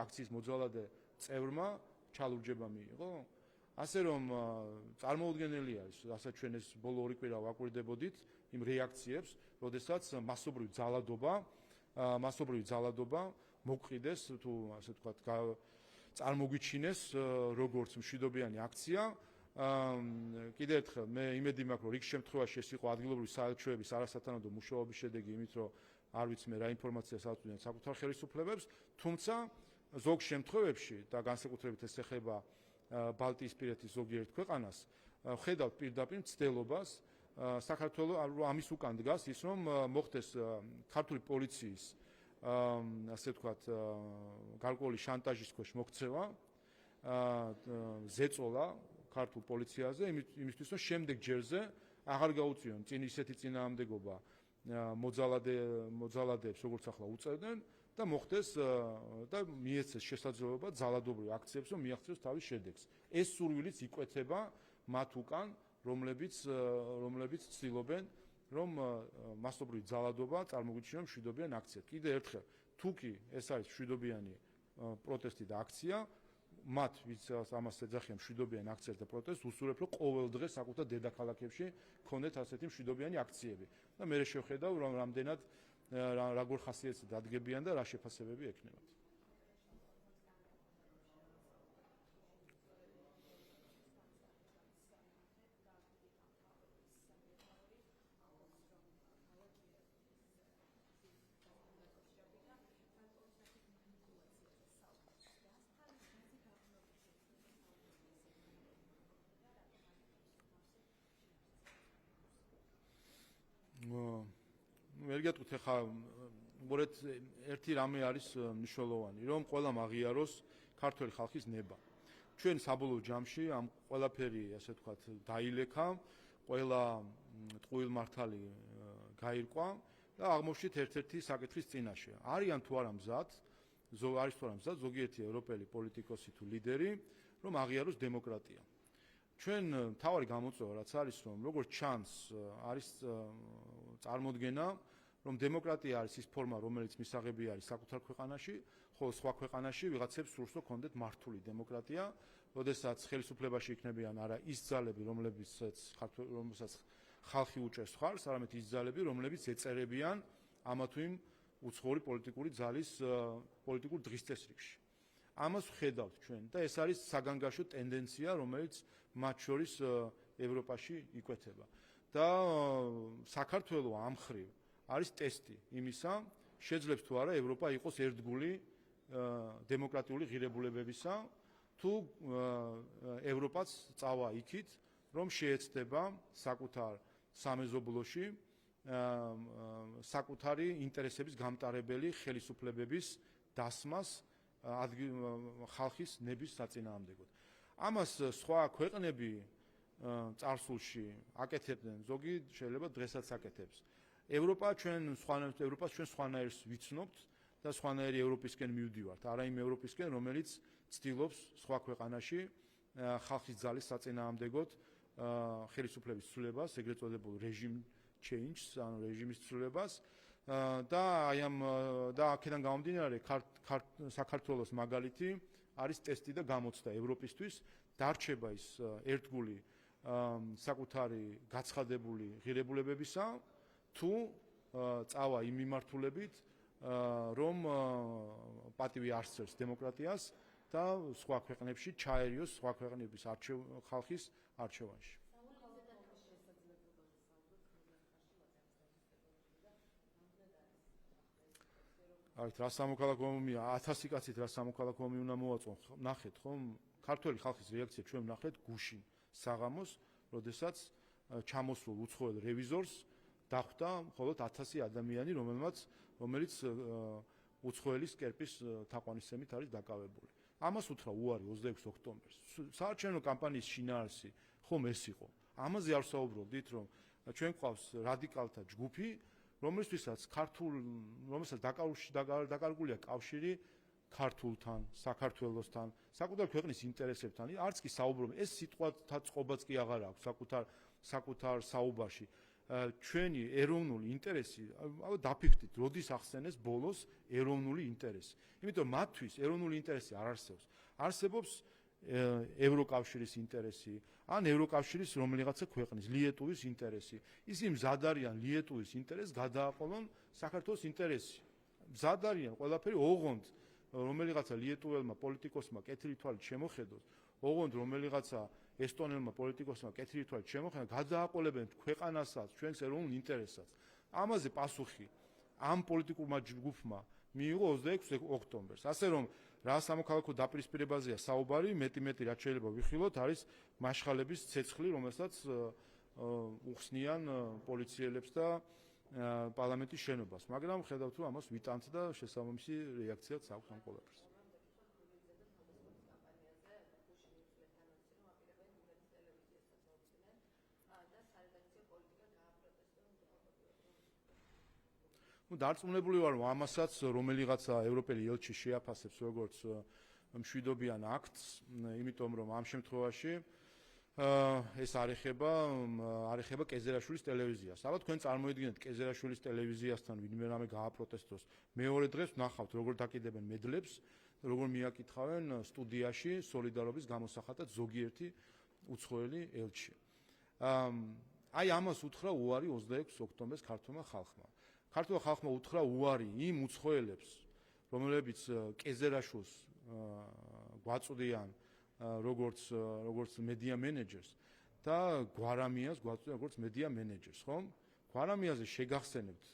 აქციის მოძალადე წევრმა ჩალურჯება მიიღო. ასე რომ წარმოუდგენელი არის, რასაც ჩვენ ეს ბოლო 2 კვირა ვაკვირდებოდით იმ რეაქციებს, როდესაც მასობრივი ძალადობა მოყიდეს, თუ ასე ვთქვათ, წარმოგვიჩინეს როგორც მშვიდობიანი აქცია. კიდევ ერთხელ მე იმედი მაქვს, რომ რიგ შემთხვევაში ეს იყო ადგილობრივი საელჩოების არასათანადო მუშაობის შედეგი, იმით რომ არ ვიცი მე რა ინფორმაციას აწვდიან საკუთარ ხელისუფლებებს, თუმცა ზოგ შემთხვევებში და განსაკუთრებით ეს ეხება ბალტიისპირეთის ზოგიერთ ქვეყანას, ხედავთ პირდაპირ მცდელობას საქართველოს ამის უკან დგას ის, რომ მოხდეს ქართული პოლიციის ასე ვთქვათ, გარკვეული შანტაჟის ქვეშ მოქცევა, ზეწოლა ქართულ პოლიციაზე, იმისთვის რომ შემდეგ ჯერზე აღარ გაუწიონ წინ ისეთი წინააღმდეგობა მოძალადეებს, როგორც ახლა უწევდნენ და მოხდეს და მიეცეს შესაძლებლობა ძალადობრივ აქციებს, რომ მიაღწიოს თავის შედეგს. ეს სურვილიც იკვეთება მათ უკან, რომლებიც ცდილობენ რომ მასობრივი ძალადობა წარმოგვიჩინონ მშვიდობიან აქციად. კიდევ ერთხელ, თუ კი ეს არის მშვიდობიანი პროტესტი და აქცია, მათ ვინც ამას ეძახიან მშვიდობიან აქციას და პროტესტს, უსურვებ, რომ ყოველ დღე საკუთარ დედაქალაქებში ქონდეთ ასეთი მშვიდობიანი აქციები. და მე შევხედავ, რომ რამდენად როგორ ხასიათზე დადგებიან და რა შეფასებები ექნებათ. ვერ გეტყვით ახლა უბრალოდ ერთი რამე არის მნიშვნელოვანი, რომ ყველამ აღიაროს ქართველი ხალხის ნება. ჩვენ საბოლოო ჯამში ამ ყველაფერი, ასე ვთქვათ, დაილექა, ყველა ტყუილმართალი გაირკვა და აღმოჩნდით ერთ-ერთი საკითხის წინაშე. არის თუ არა მზად ზოგიერთი ევროპელი პოლიტიკოსი თუ ლიდერი, რომ აღიაროს დემოკრატია. ჩვენ მთავარი გამოწვევა რაც არის, რომ როგორც ჩანს, არის წარმოდგენა, რომ დემოკრატია არის ის ფორმა, რომელიც მისაღები არის საკუთარ ქვეყანაში, ხოლო სხვა ქვეყანაში ვიღაცებს სურს რომ კონდეთ მართული დემოკრატია, როდესაც ხელისუფლებაში იქნებიან არა ის ძალები, რომლებსაც ხალხი უჭერს ხარს, არამედ ის ძალები, რომლებიც ეწერებიან ამა თუ იმ უცხოური პოლიტიკური ძალის პოლიტიკურ დღის წესრიგში. ამას ვხედავთ ჩვენ და ეს არის საგანგაშო ტენდენცია, რომელიც მათ შორის ევროპაში იკვეთება. და საქართველოს ამ მხრივ არის ტესტი იმისა, შეძლებს თუ არა ევროპა იყოს ერთგული დემოკრატიული ღირებულებებისა, თუ ევროპაც წავა იქით, რომ შეეცდება საკუთარ სამეზობლოში საკუთარი ინტერესების გამტარებელი ხელისუფლებების დასმას ხალხის ნების საწინააღმდეგოდ. ამას სხვა ქვეყნები წარსულში აკეთებდნენ, ზოგი შეიძლება დღესაც აკეთებს. ევროპას ჩვენ სხვანაირს ვიცნობთ და სხვანაირი ევროპისკენ მივდივართ, არა იმ ევროპისკენ, რომელიც ცდილობს სხვა ქვეყანაში ხალხის ძალის საწინააღმდეგოდ ხელისუფლების ცვლილებას, ეგრეთ წოდებულ režim change, ანუ რეჟიმის ცვლილებას და აი ამ და აქედან გამომდინარე საქართველოს მაგალითი არის ტესტი და გამოცდა ევროპისთვის დარჩება ის ერთგული საკუთარი გაცხადებული ღირებულებებისა თუ წავა იმ მიმართულებით რომ პატივი არსებობს დემოკრატიას და სხვა ქვეყნებში ჩაერიოს სხვა ქვეყნების ხალხის არჩევანში. აი რა სამოქალაქო ომია 1000 კაცით რა სამოქალაქო ომი უნდა მოაწყონ ნახეთ ხომ ქართველი ხალხის რეაქცია ჩვენ ნახეთ გუშინ საღამოს როდესაც ჩამოსულ უცხოელ რევიზორს დახვდა მხოლოდ 1000 ადამიანი რომელიც უცხოელის კერპის თაყვანისცემით არის დაკავებული. ამას უთხრა უარი 26 ოქტომბერს. საარჩევნო კამპანიის შინაარსი ხომ ეს იყო. ამაზე არ ვსაუბრობდით რომ ჩვენ გვყავს რადიკალთა ჯგუფი რომელსაც დაკარგულია კავშირი ქართულთან, საქართველოსთან, საკუთარ ქვეყნის ინტერესებთან. არც კი საუბრობ, ეს სიტყვათა წყობაც კი აღარ აქვს საკუთარ საუბარში. ჩვენი ეროვნული ინტერესი, დაფიქრდით, როდის ახსენეს ბოლოს ეროვნული ინტერესი. იმიტომ მათთვის ეროვნული ინტერესი არ არსებობს. არსებობს ევროკავშირის ინტერესი, ან ევროკავშირის რომელიღაცა ქვეყნის ლიეტუვის ინტერესი. ისინი მზად არიან ლიეტუვის ინტერესს გადააყოლონ საქართველოს ინტერესი. მზად არიან ყველაფერი ოღონდ რომელიღაცა ლიეტუველმა პოლიტიკოსმა კეთილი თვალით შემოხედოს, ოღონდ რომელიღაცა ესტონელმა პოლიტიკოსმა კეთილი თვალით შემოხედოს, გადააყოლებენ ქვეყანასაც, ჩვენს ეროვნულ ინტერესსაც. ამაზე პასუხი ამ პოლიტიკურმა ჯგუფმა მიიღო 26 ოქტომბერს. ასე რომ რა სამოქალაქო დაპირისპირებაზეა საუბარი, მეტი რაც შეიძლება ვიხილოთ, არის მაშხალების ცეცხლი, რომელსაც უხსნიან პოლიციელებს და პარლამენტის შენობას. მაგრამ ხედავთ რომ ამას ვიტანთ და შესაბამისი რეაქციაც აქვს ამ ყველაფერს. დარწმუნებული ვარ რომ ამასაც რომელიღაცა ევროპელი ელჩი შეაფასებს როგორც მშვიდობიან აქტს, იმიტომ რომ ამ შემთხვევაში ეს არ ეხება კეზერაშვილის ტელევიზიას. ალბათ თქვენ წარმოიდგინეთ კეზერაშვილის ტელევიზიასთან ვინმე რამე გააპროტესტოს. მეორე დღეს ვნახავთ როგორ დაკიდებენ მედლებს, როგორ მიაკითხავენ სტუდიაში სოლიდარობის გამოსახატად ზოგიერთი უცხოელი ელჩი. აი ამას უთხრა უარი 26 ოქტომბერს ქართულმა ხალხმა. ქართულმა ხალხმა უთხრა უარი იმ უცხოელებს, რომლებიც კეზერაშვილს გვაწვდიან როგორც მედია მენეჯერს და გვარამიას გვაწვდიან როგორც მედია მენეჯერს, ხომ? გვარამიაზე შეგახსენებთ.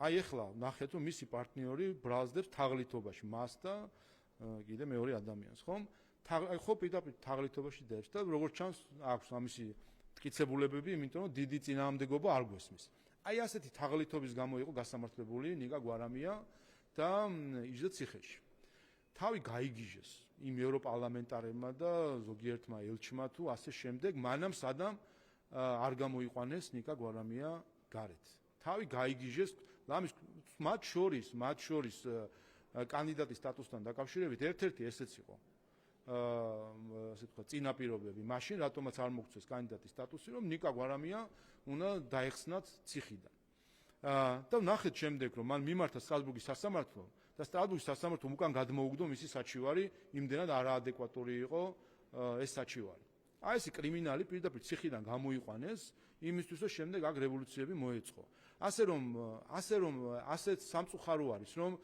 აი ახლა ნახეთ რომ მისი პარტნიორი ბრალსდებს თაღლითობაში მას და კიდე მეორე ადამიანს, ხომ? ხო პირდაპირ თაღლითობაში დებს და როგორც ჩანს აქვს ამისი მტკიცებულებები, იმიტომ რომ დიდი წინააღმდეგობა არ გვესმის. აი ასეთი თაღლითობის გამო იყო გასამართლებული ნიკა გვარამია და იჯდა ციხეში. თავი გაიგიჟეს იმ ევროპარლამენტარებმა და ზოგიერთმა ელჩმა თუ ასე შემდეგ, მანამ სადამ არ გამოიყვანეს ნიკა გვარამია გარეთ. თავი გაიგიჟეს, მათ შორის კანდიდატის სტატუსთან დაკავშირებით ერთ-ერთი ესეც იყო. ასე თქვა წინაპირობები მაშინ რატომაც არ მოგწეს კანდიდატის სტატუსი, რომ ნიკა გვარამია უნდა დაეხსნათ ციხიდან. და ნახეთ შემდეგ რომ მან მიმართა სტრასბურგის სასამართლო და სტრასბურგის სასამართლომ უკან გადმოუგდო მისი საჩივარი, იმდენად არაადეკვატური იყო ეს საჩივარი. აი ეს კრიმინალი პირდაპირ ციხიდან გამოიყვანეს იმისთვის რომ შემდეგ აქ რევოლუციები მოეწყო. ასეთ სამწუხარო არის რომ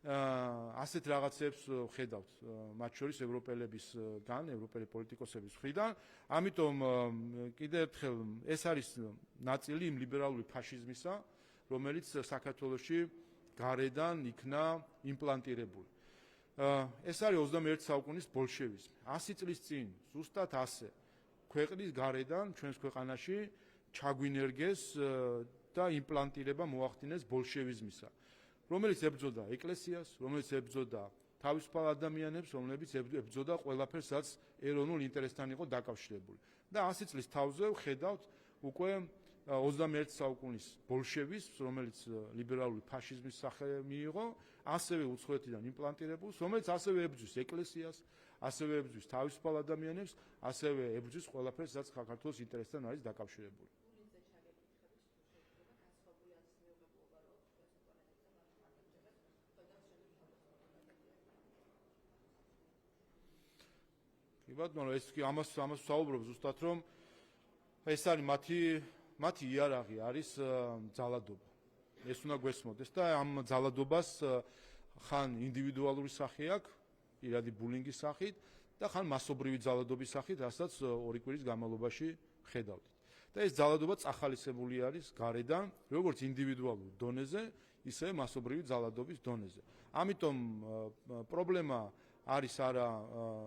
ასეთ რაღაცებს ხედავთ მათ შორის ევროპელებისგან, ევროპელი პოლიტიკოსების მხრიდან. ამიტომ კიდევ ერთხელ ეს არის ნაწილი იმ ლიბერალური ფაშიზმისა, რომელიც საქართველოში გარედან იქნა იმპლანტირებული. ეს არის 21 საუკუნის ბოლშევიზმი. 100 წლის წინ ზუსტად ასე ქვეყნის გარედან ჩვენს ქვეყანაში ჩაგვინერგეს და იმპლანტირება მოახდინეს ბოლშევიზმისა. რომელიც ებრძოდა ეკლესიას, რომელიც ებრძოდა თავისუფალ ადამიანებს, რომლებიც ებრძოდა ყველაფერს, რაც ეროვნულ ინტერესთან იყო დაკავშირებული. და 100 წლის თავზე ვხედავთ უკვე 21 საუკუნის ბოლშევიზმს, რომელიც ლიბერალური ფაშიზმის სახე მიიღო, ასევე უცხოეთიდან იმპლანტირებულს, რომელიც ასევე ებრძვის ეკლესიას, ასევე ებრძვის თავისუფალ ადამიანებს, ასევე ებრძვის ყველაფერს, რაც საქართველოს ინტერესთან არის დაკავშირებული. კი ბატონო, ეს კი ამას საუბრობ ზუსტად, რომ ეს არის მათი იარაღი არის ძალადობა. ეს უნდა გვესმოდეს და ამ ძალადობას ხან ინდივიდუალური სახე აქვს, პირადი ბულინგის სახით და ხან მასობრივი ძალადობის სახით, რასაც 2 კვირის განმავლობაში ხედავთ. და ეს ძალადობა წახალისებული არის გარედან, როგორც ინდივიდუალურ დონეზე, ისე მასობრივი ძალადობის დონეზე. ამიტომ პრობლემა არის არა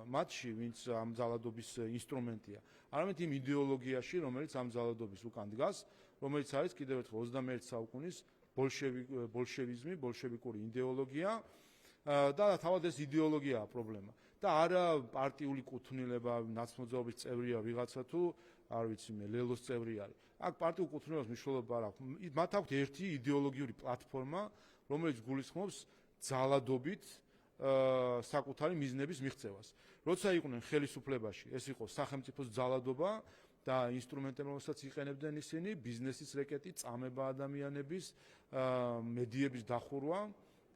მათში, ვინც ამ ძალადობის ინსტრუმენტია, არამედ იმ იდეოლოგიაში, რომელიც ამ ძალადობის უკან დგას, რომელიც არის კიდევ ერთხელ 21 საუკუნის ბოლშევიზმი, ბოლშევიკური იდეოლოგია და თავად ეს იდეოლოგიაა პრობლემა. და არა პარტიული კუთვნილება, ნაცნობობის წევრია ვიღაცა თუ არ ვიცი მე, ლელოს წევრი არის. აქ პარტიულ კუთვნილებას მნიშვნელობა არ აქვს. მათ აქვთ ერთი იდეოლოგიური პლატფორმა, რომელიც გულისხმობს ძალადობით საკუთარი მიზნების მიღწევას. როცა იყვნენ ხელისუფლებაში, ეს იყო სახელმწიფოს ძალადობა და ინსტრუმენტები, რომელსაც იყენებდნენ ისინი, ბიზნესის რეკეტი, წამება ადამიანების, მედიების დახურვა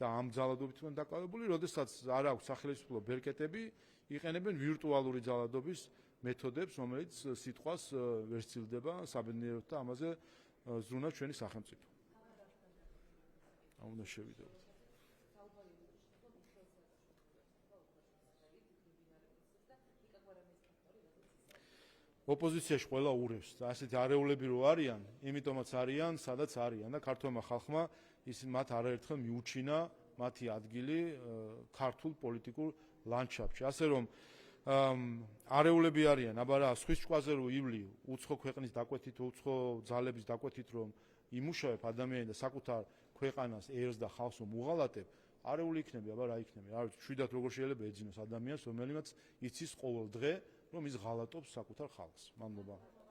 და ამ ძალადობით იყვნენ დაკავებული, როდესაც არ აქვს სახელმწიფო ბერკეტები, იყენებენ ვირტუალური ძალადობის მეთოდებს, რომელიც სიტყვას ვერ სცილდება საბედნიეროდ და ამაზე ზრუნავს ჩვენი სახელმწიფო. უნდა შევიდეოთ. ოპოზიციაში ყველა ურევს და ასეთი არეულები რო არიან, იმიტომაც არიან, სადაც არიან და ქართულმა ხალხმა ისინი მათ არაერთხელ მიუჩინა მათი ადგილი ქართულ პოლიტიკურ ლანდშაფტში. ასე რომ არეულები არიან, აბა რა, სხვის ჭკუაზე რო ივლი, უცხო ქვეყნის დაკვეთით, უცხო ძალების დაკვეთით, რომ იმუშავებ ადამიანი და საკუთარ ქვეყანას, ერს და ხალხს მოუღალატებ, არეული იქნები, აბა რა იქნები. არ ვიცი, შვიდად როგორ შეიძლება ეძინოს ადამიანს, რომელიმაც იცის ყოველ დღე, რომ ის ღალატობს საკუთარ ხალხს. მადლობა.